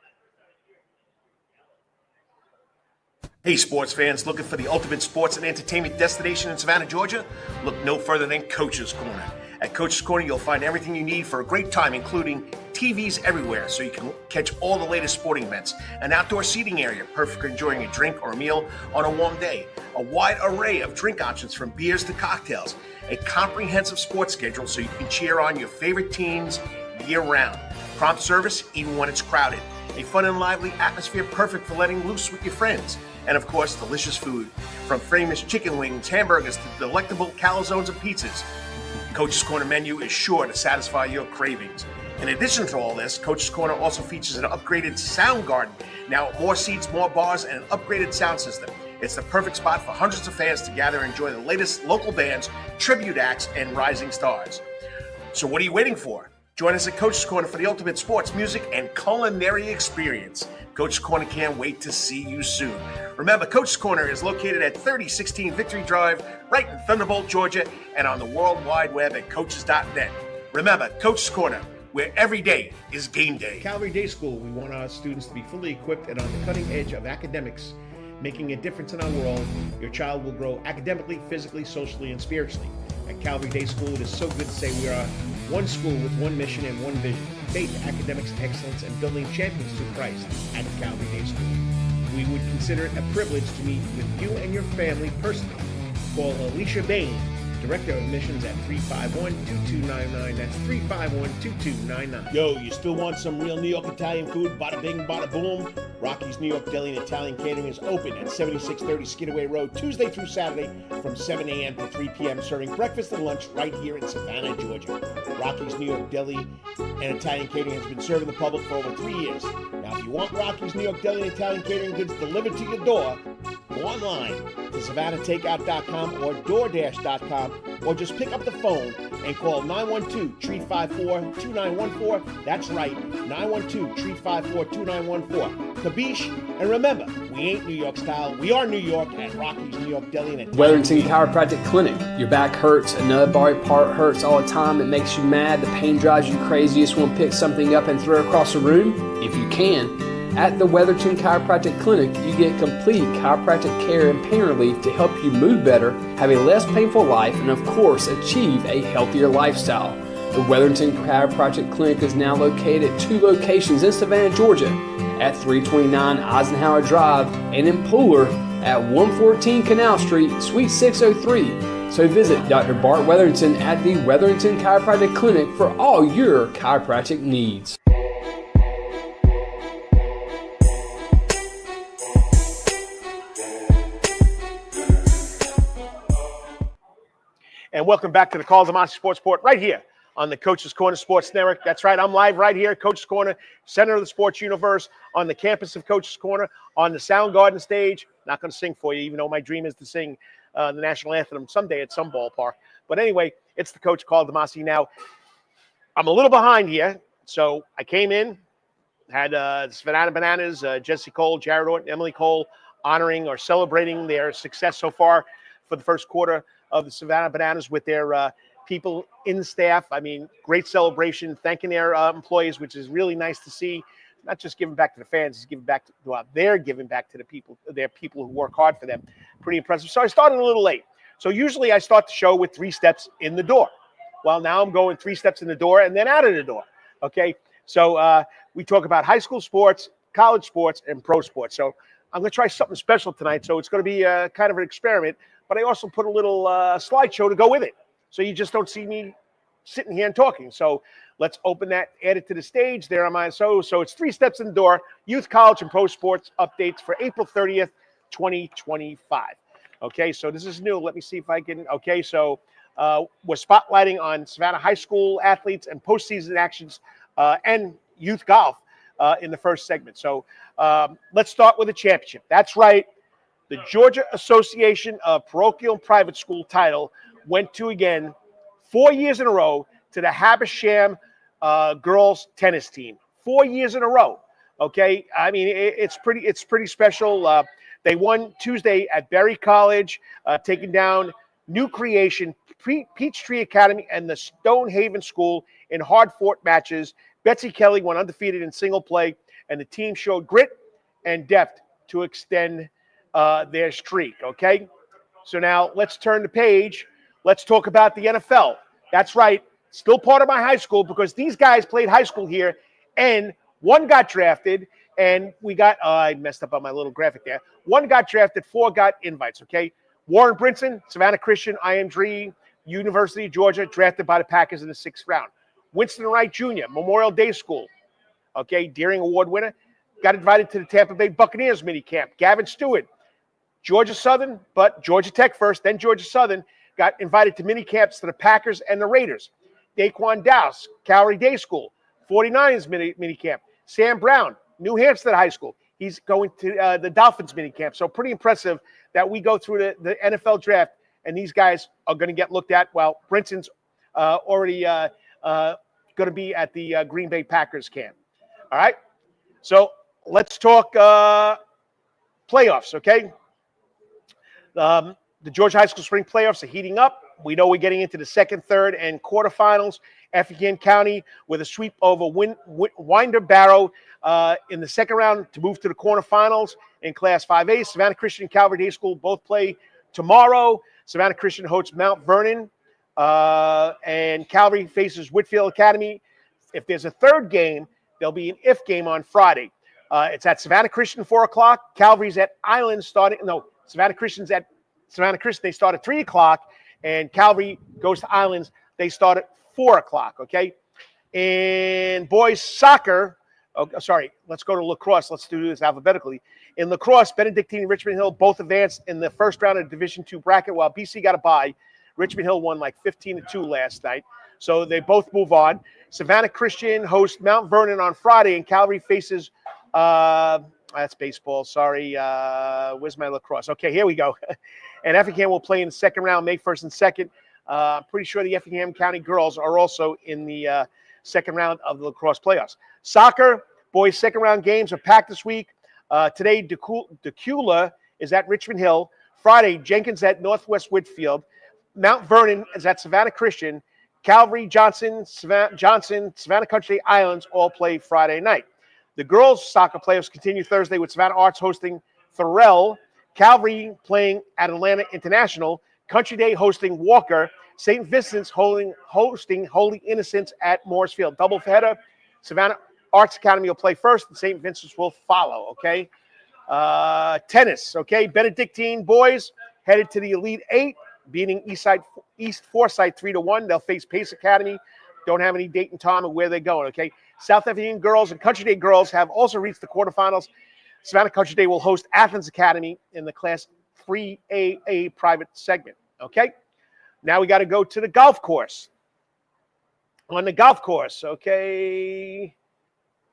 Hey, sports fans, looking for the ultimate sports and entertainment destination in Savannah, Georgia? Look no further than Coach's Corner. At Coach's Corner, you'll find everything you need for a great time, including TVs everywhere, so you can catch all the latest sporting events, an outdoor seating area, perfect for enjoying a drink or a meal on a warm day, a wide array of drink options from beers to cocktails, a comprehensive sports schedule so you can cheer on your favorite teams year-round, prompt service even when it's crowded, a fun and lively atmosphere perfect for letting loose with your friends, and of course, delicious food, from famous chicken wings, hamburgers, to delectable calzones and pizzas. Coach's Corner menu is sure to satisfy your cravings. In addition to all this, Coach's Corner also features an upgraded sound garden. Now, more seats, more bars, and an upgraded sound system. It's the perfect spot for hundreds of fans to gather and enjoy the latest local bands, tribute acts, and rising stars. So what are you waiting for? Join us at Coach's Corner for the ultimate sports, music, and culinary experience. Coach's Corner can't wait to see you soon. Remember, Coach's Corner is located at 3016 Victory Drive, right in Thunderbolt, Georgia, and on the World Wide Web at coaches.net. Remember, Coach's Corner, where every day is game day. Calvary Day School, we want our students to be fully equipped and on the cutting edge of academics, making a difference in our world. Your child will grow academically, physically, socially, and spiritually. At Calvary Day School, it is so good to say we are one school with one mission and one vision: faith, academics, excellence, and building champions through Christ at Calvary Day School. We would consider it a privilege to meet with you and your family personally. Call Alicia Bain, Director of Admissions, at 351-2299. That's 351-2299. Yo, you still want some real New York Italian food? Bada bing, bada boom. Rocky's New York Deli and Italian Catering is open at 7630 Skidaway Road, Tuesday through Saturday from 7 a.m. to 3 p.m., serving breakfast and lunch right here in Savannah, Georgia. Rocky's New York Deli and Italian Catering has been serving the public for over 3 years. Now, if you want Rocky's New York Deli and Italian Catering goods delivered to your door, go online to SavannahTakeout.com or DoorDash.com, or just pick up the phone and call 912-354-2914. That's right, 912-354-2914. Kabish, and remember, we ain't New York style, we are New York at Rocky's New York Deli and Italian. Wetherington Chiropractic Clinic. Your back hurts, another body part hurts all the time. It makes you mad. The pain drives you crazy. You just want to pick something up and throw it across the room? If you can, at the Wetherington Chiropractic Clinic, you get complete chiropractic care and pain relief to help you move better, have a less painful life, and of course, achieve a healthier lifestyle. The Wetherington Chiropractic Clinic is now located at 2 locations in Savannah, Georgia, at 329 Eisenhower Drive and in Pooler at 114 Canal Street, Suite 603. So visit Dr. Bart Wetherington at the Wetherington Chiropractic Clinic for all your chiropractic needs. And welcome back to the Karl DeMasi Sports Report right here on the Coach's Corner Sports Network. That's right, I'm live right here, Coach's Corner, center of the sports universe, on the campus of Coach's Corner, on the Soundgarden stage. Not going to sing for you, even though my dream is to sing the national anthem someday at some ballpark. But anyway, it's the Coach Karl DeMasi. Now, I'm a little behind here, so I came in, had Savannah Bananas, Jesse Cole, Jared Orton, Emily Cole, honoring or celebrating their success so far for the first quarter of the Savannah Bananas with their people in staff. I mean, great celebration, thanking their employees, which is really nice to see. Not just giving back to the fans, it's giving back to, well, they're giving back to the people, their people who work hard for them. Pretty impressive. So I started a little late. So usually I start the show with 3 steps in the door. Well, now I'm going 3 steps in the door and then out of the door. Okay. So we talk about high school sports, college sports, and pro sports. So I'm going to try something special tonight. So it's going to be kind of an experiment, but I also put a little slideshow to go with it. So you just don't see me sitting here and talking. So let's open that, add it to the stage. There am I. So it's 3 steps in the door, youth, college, and pro sports updates for April 30th, 2025. Okay, so this is new. Let me see if I can. Okay, so we're spotlighting on Savannah high school athletes and postseason actions and youth golf in the first segment. So let's start with the championship. That's right. The Georgia Association of Parochial and Private School title went to, again, 4 years in a row, to the Habersham girls tennis team. 4 years in a row. Okay, I mean, it's pretty special. They won Tuesday at Berry College, taking down New Creation, Peachtree Academy, and the Stonehaven School in hard-fought matches. Betsy Kelly went undefeated in single play, and the team showed grit and depth to extend their streak. Okay, so now let's turn the page. Let's talk about the NFL. That's right, still part of my high school, because these guys played high school here, and one got drafted, and we got, I messed up on my little graphic there. One got drafted, 4 got invites, okay? Warren Brinson, Savannah Christian, IMG, University of Georgia, drafted by the Packers in the 6th round. Winston Wright Jr., Memorial Day School, okay, Deering Award winner, got invited to the Tampa Bay Buccaneers minicamp. Gavin Stewart, Georgia Southern, but Georgia Tech first, then Georgia Southern, got invited to minicamps to the Packers and the Raiders. Daquan Dowse, Calvary Day School, 49ers mini camp. Sam Brown, New Hampstead High School. He's going to the Dolphins mini camp. So pretty impressive that we go through the NFL draft, and these guys are going to get looked at. Well, Brinson's already going to be at the Green Bay Packers camp. All right. So let's talk playoffs, okay? The Georgia High School Spring Playoffs are heating up. We know we're getting into the second, third, and quarterfinals. Effingham County with a sweep over Winder Barrow in the second round to move to the quarterfinals in Class 5A. Savannah Christian and Calvary Day School both play tomorrow. Savannah Christian hosts Mount Vernon, and Calvary faces Whitfield Academy. If there's a third game, there'll be an if game on Friday. It's at Savannah Christian, 4 o'clock. Calvary's at Island Savannah Christian's at Savannah Christian. They start at 3 o'clock, and Calvary goes to Islands. They start at 4 o'clock, okay? And boys soccer, let's go to lacrosse. Let's do this alphabetically. In lacrosse, Benedictine and Richmond Hill both advanced in the first round of Division II bracket, while BC got a bye. Richmond Hill won like 15-2 last night. So they both move on. Savannah Christian hosts Mount Vernon on Friday, and Calvary faces that's baseball. Sorry. Where's my lacrosse? Okay, here we go. And Effingham will play in the second round, May 1st and 2nd. I'm pretty sure the Effingham County girls are also in the second round of the lacrosse playoffs. Soccer, boys' second round games are packed this week. Today, Decula is at Richmond Hill. Friday, Jenkins at Northwest Whitfield. Mount Vernon is at Savannah Christian. Calvary, Savannah Country Islands all play Friday night. The girls' soccer playoffs continue Thursday with Savannah Arts hosting Thorell. Calvary playing at Atlanta International. Country Day hosting Walker. St. Vincent's hosting Holy Innocents at Mooresfield. Doubleheader. Savannah Arts Academy will play first, and St. Vincent's will follow, okay? Tennis, okay? Benedictine boys headed to the Elite Eight, beating East Forsyth 3-1. They'll face Pace Academy. Don't have any date and time of where they're going, okay? South Effingham girls and Country Day girls have also reached the quarterfinals. Savannah Country Day will host Athens Academy in the Class 3AA private segment, okay? Now we got to go to the golf course. On the golf course, okay,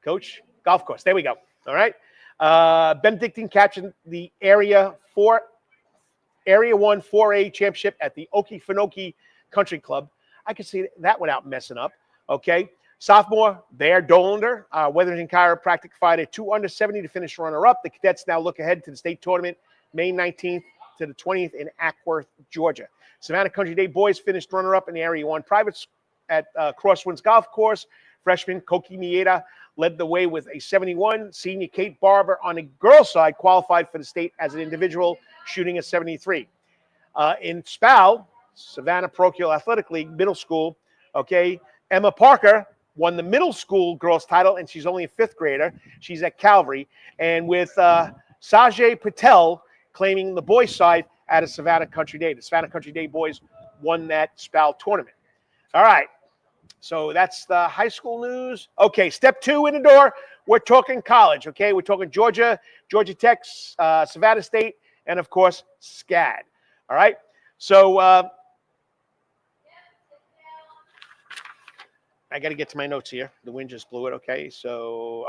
Coach, golf course. There we go, all right? Benedictine captured the Area 1 4A championship at the Okefenokee Country Club. I can see that without messing up, okay? Sophomore, Bear Dollander, Weatherton Chiropractic Friday, 2 under 70 to finish runner-up. The cadets now look ahead to the state tournament, May 19th to the 20th in Ackworth, Georgia. Savannah Country Day boys finished runner-up in the Area 1 privates at Crosswinds Golf Course. Freshman Koki Mieta led the way with a 71. Senior Kate Barber on the girls' side qualified for the state as an individual, shooting a 73. In SPAL, Savannah Parochial Athletic League Middle School, okay, Emma Parker won the middle school girls title, and she's only a 5th grader. She's at Calvary. And with Sajay Patel claiming the boys' side at a Savannah Country Day. The Savannah Country Day boys won that SPAL tournament. All right. So that's the high school news. Okay, step 2 in the door. We're talking college, okay? We're talking Georgia, Georgia Tech, Savannah State, and, of course, SCAD. All right? So I got to get to my notes here. The wind just blew it, okay? So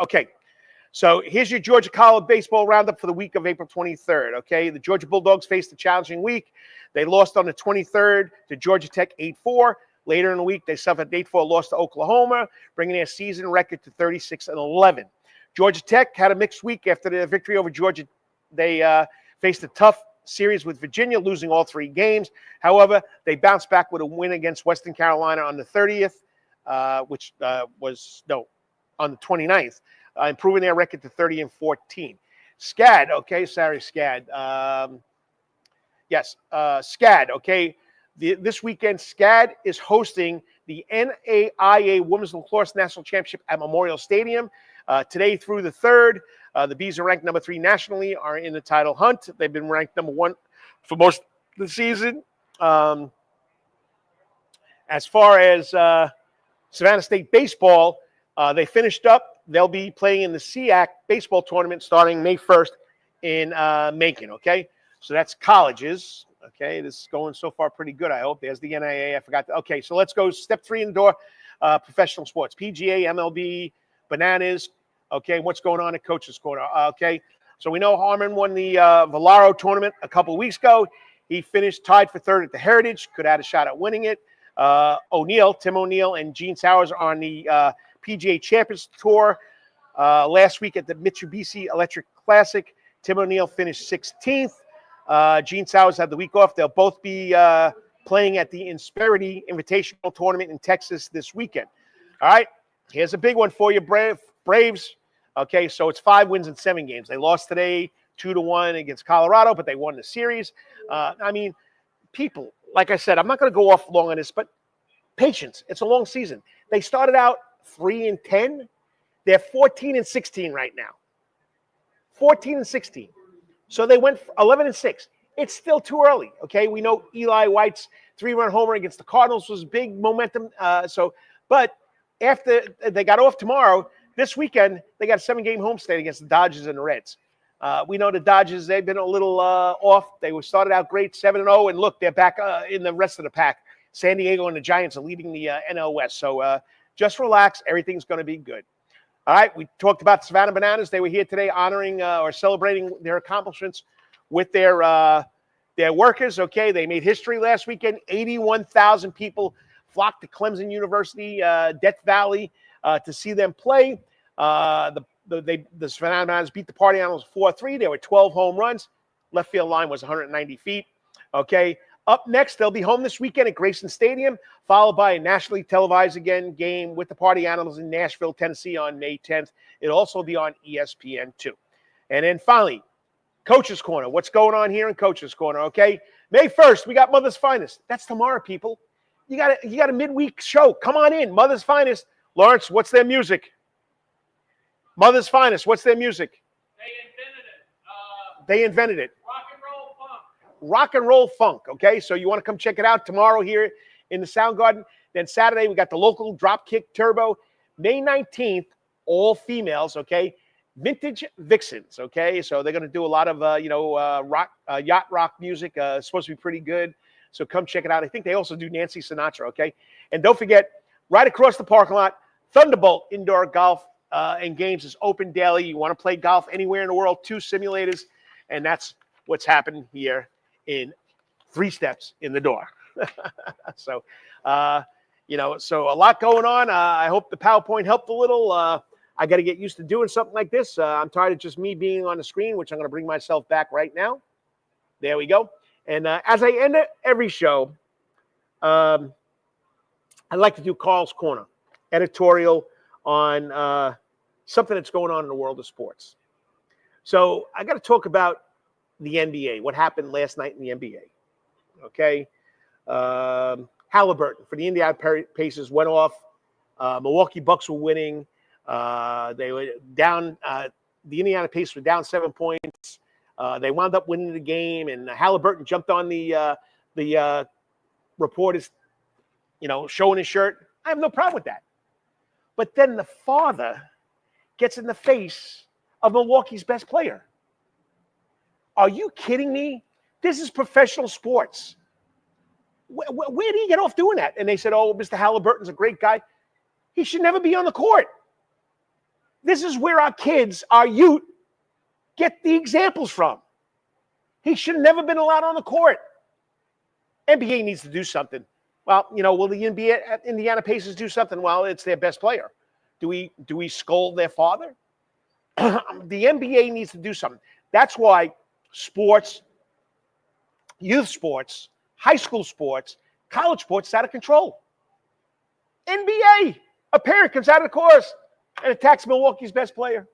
here's your Georgia College baseball roundup for the week of April 23rd, okay? The Georgia Bulldogs faced a challenging week. They lost on the 23rd to Georgia Tech 8-4. Later in the week, they suffered an 8-4 loss to Oklahoma, bringing their season record to 36-11. Georgia Tech had a mixed week after their victory over Georgia. They faced a tough series with Virginia, losing all 3 games. However, they bounced back with a win against Western Carolina on the 30th, on the 29th, improving their record to 30-14. SCAD, okay, sorry, SCAD. SCAD, okay. This weekend, SCAD is hosting the NAIA Women's Lacrosse National Championship at Memorial Stadium. Today through the 3rd, the Bees are ranked number 3 nationally, are in the title hunt. They've been ranked number 1 for most of the season. As far as Savannah State baseball, they finished up. They'll be playing in the SEAC baseball tournament starting May 1st in Macon, okay? So that's colleges. Okay, this is going so far pretty good, I hope. There's the NIA. I forgot. Okay, so let's go step 3 in the door. professional sports, PGA, MLB, bananas. Okay, what's going on at Coach's Corner? Okay, so we know Harmon won the Valero tournament a couple of weeks ago. He finished tied for third at the Heritage. Could have had a shot at winning it. Tim O'Neill, and Gene Sowers are on the PGA Champions Tour. Last week at the Mitsubishi Electric Classic, Tim O'Neill finished 16th. Gene Sowers had the week off. They'll both be playing at the Insperity Invitational Tournament in Texas this weekend. All right, here's a big one for you, Braves. Okay, so it's 5 wins in 7 games. They lost today 2-1 against Colorado, but they won the series. I mean, people, like I said, I'm not going to go off long on this, but patience. It's a long season. They started out 3-10. They're 14-16 right now. 14-16. So they went 11-6. It's still too early. Okay, we know Eli White's 3-run homer against the Cardinals was big momentum. But after they got off tomorrow, this weekend they got a 7-game homestand against the Dodgers and the Reds. We know the Dodgers, they've been a little off. They were started out great, 7-0, and look, they're back in the rest of the pack. San Diego and the Giants are leading the NL West. So just relax. Everything's going to be good. All right, we talked about the Savannah Bananas. They were here today honoring or celebrating their accomplishments with their workers. Okay, they made history last weekend. 81,000 people flocked to Clemson University, Death Valley, to see them play. The Savannah Bananas beat the Party Animals 4-3. There were 12 home runs. Left field line was 190 feet. Okay. Up next, they'll be home this weekend at Grayson Stadium, followed by a nationally televised game with the Party Animals in Nashville, Tennessee on May 10th. It'll also be on ESPN2. And then finally, Coach's Corner. What's going on here in Coach's Corner, okay? May 1st, we got Mother's Finest. That's tomorrow, people. You got a midweek show. Come on in, Mother's Finest. Lawrence, what's their music? Mother's Finest, what's their music? They invented it. Rock and roll funk, okay? So you want to come check it out tomorrow here in the Soundgarden. Then Saturday, we got the local Dropkick Turbo. May 19th, all females, okay? Vintage Vixens, okay? So they're going to do a lot of, yacht rock music. It's supposed to be pretty good. So come check it out. I think they also do Nancy Sinatra, okay? And don't forget, right across the parking lot, Thunderbolt Indoor Golf and Games is open daily. You want to play golf anywhere in the world, 2 simulators, and that's what's happened here in 3 steps in the door. So, so a lot going on. I hope the PowerPoint helped a little. I got to get used to doing something like this. I'm tired of just me being on the screen, which I'm going to bring myself back right now. There we go. And as I end every show, I like to do Karl's Corner, editorial on something that's going on in the world of sports. So I got to talk about the NBA, what happened last night in the NBA. Okay. Halliburton for the Indiana Pacers went off. Milwaukee Bucks were winning. They were down. The Indiana Pacers were down 7 points. They wound up winning the game, and Halliburton jumped on the reporters, showing his shirt. I have no problem with that. But then the father gets in the face of Milwaukee's best player. Are you kidding me? This is professional sports. Where do you get off doing that? And they said, oh, Mr. Halliburton's a great guy. He should never be on the court. This is where our kids, our youth, get the examples from. He should have never been allowed on the court. NBA needs to do something. Well, will the Indiana Pacers do something? Well, it's their best player. Do we scold their father? The NBA needs to do something. That's why sports, youth sports, high school sports, college sports is out of control. NBA, a parent comes out of the course and attacks Milwaukee's best player.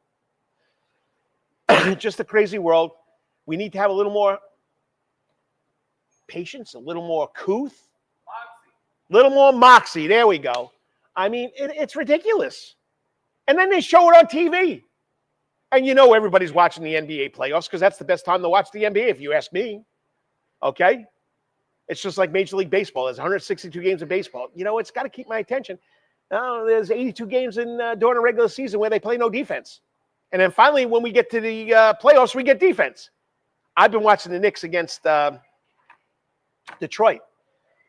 Just a crazy world. We need to have a little more patience, a little more couth, a little more moxie. There we go. I mean, it's ridiculous. And then they show it on TV. And everybody's watching the NBA playoffs because that's the best time to watch the NBA, if you ask me. Okay? It's just like Major League Baseball. There's 162 games of baseball. It's got to keep my attention. There's 82 games during the regular season where they play no defense. And then finally, when we get to the playoffs, we get defense. I've been watching the Knicks against Detroit.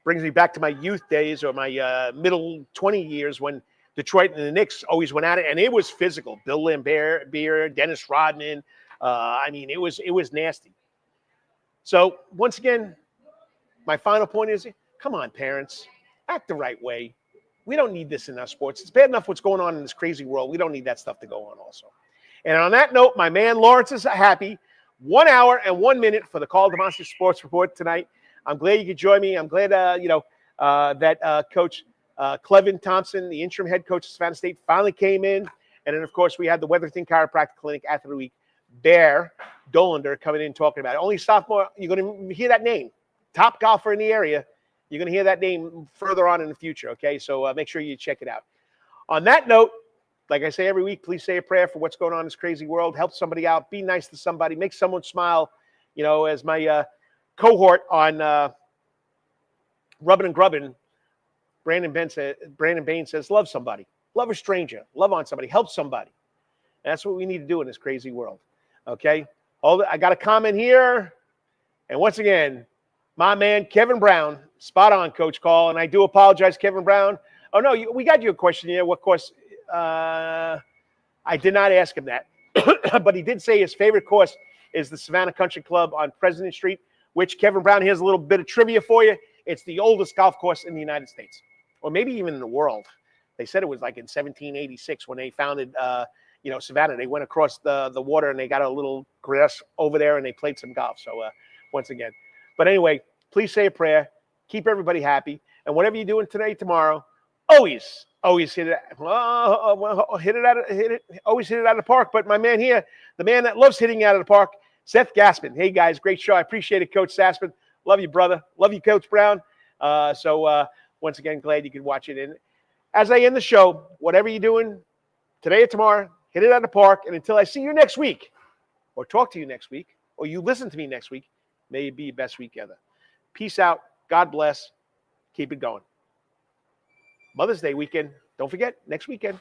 brings me back to my youth days or my middle 20 years when Detroit and the Knicks always went at it, and it was physical. Bill Lambert, Dennis Rodman. I mean, it was nasty. So once again, my final point is, come on, parents, act the right way. We don't need this in our sports. It's bad enough what's going on in this crazy world. We don't need that stuff to go on also. And on that note, my man Lawrence is happy. 1 hour and 1 minute for the Karl DeMasi Sports Report tonight. I'm glad you could join me. I'm glad, that Coach Clevan Thompson, the interim head coach of Savannah State, finally came in. And then, of course, we had the Weatherton Chiropractic Clinic Athlete of the Week, Bear Dollander, coming in talking about it. Only sophomore, you're going to hear that name. Top golfer in the area. You're going to hear that name further on in the future, okay? So make sure you check it out. On that note, like I say every week, please say a prayer for what's going on in this crazy world. Help somebody out. Be nice to somebody. Make someone smile. You know, as my cohort on Rubbin' and Grubbin', Brandon Bain says, love somebody. Love a stranger. Love on somebody. Help somebody. And that's what we need to do in this crazy world, okay? I got a comment here. And once again, my man, Kevin Brown, spot on, Coach Karl. And I do apologize, Kevin Brown. Oh, no, we got you a question here. What course? I did not ask him that. But he did say his favorite course is the Savannah Country Club on President Street, which, Kevin Brown, here's a little bit of trivia for you. It's the oldest golf course in the United States, or maybe even in the world. They said it was like in 1786 when they founded Savannah. They went across the water and they got a little grass over there and they played some golf. So once again. But anyway, please say a prayer. Keep everybody happy. And whatever you're doing today, tomorrow, always hit it. Always hit it out of the park. But my man here, the man that loves hitting out of the park, Seth Gaspin. Hey guys, great show. I appreciate it, Coach Gaspin. Love you, brother. Love you, Coach Brown. Once again, glad you could watch it. And as I end the show, whatever you're doing today or tomorrow, hit it out of the park. And until I see you next week, or talk to you next week, or you listen to me next week, may it be your best week ever. Peace out. God bless. Keep it going. Mother's Day weekend. Don't forget, next weekend.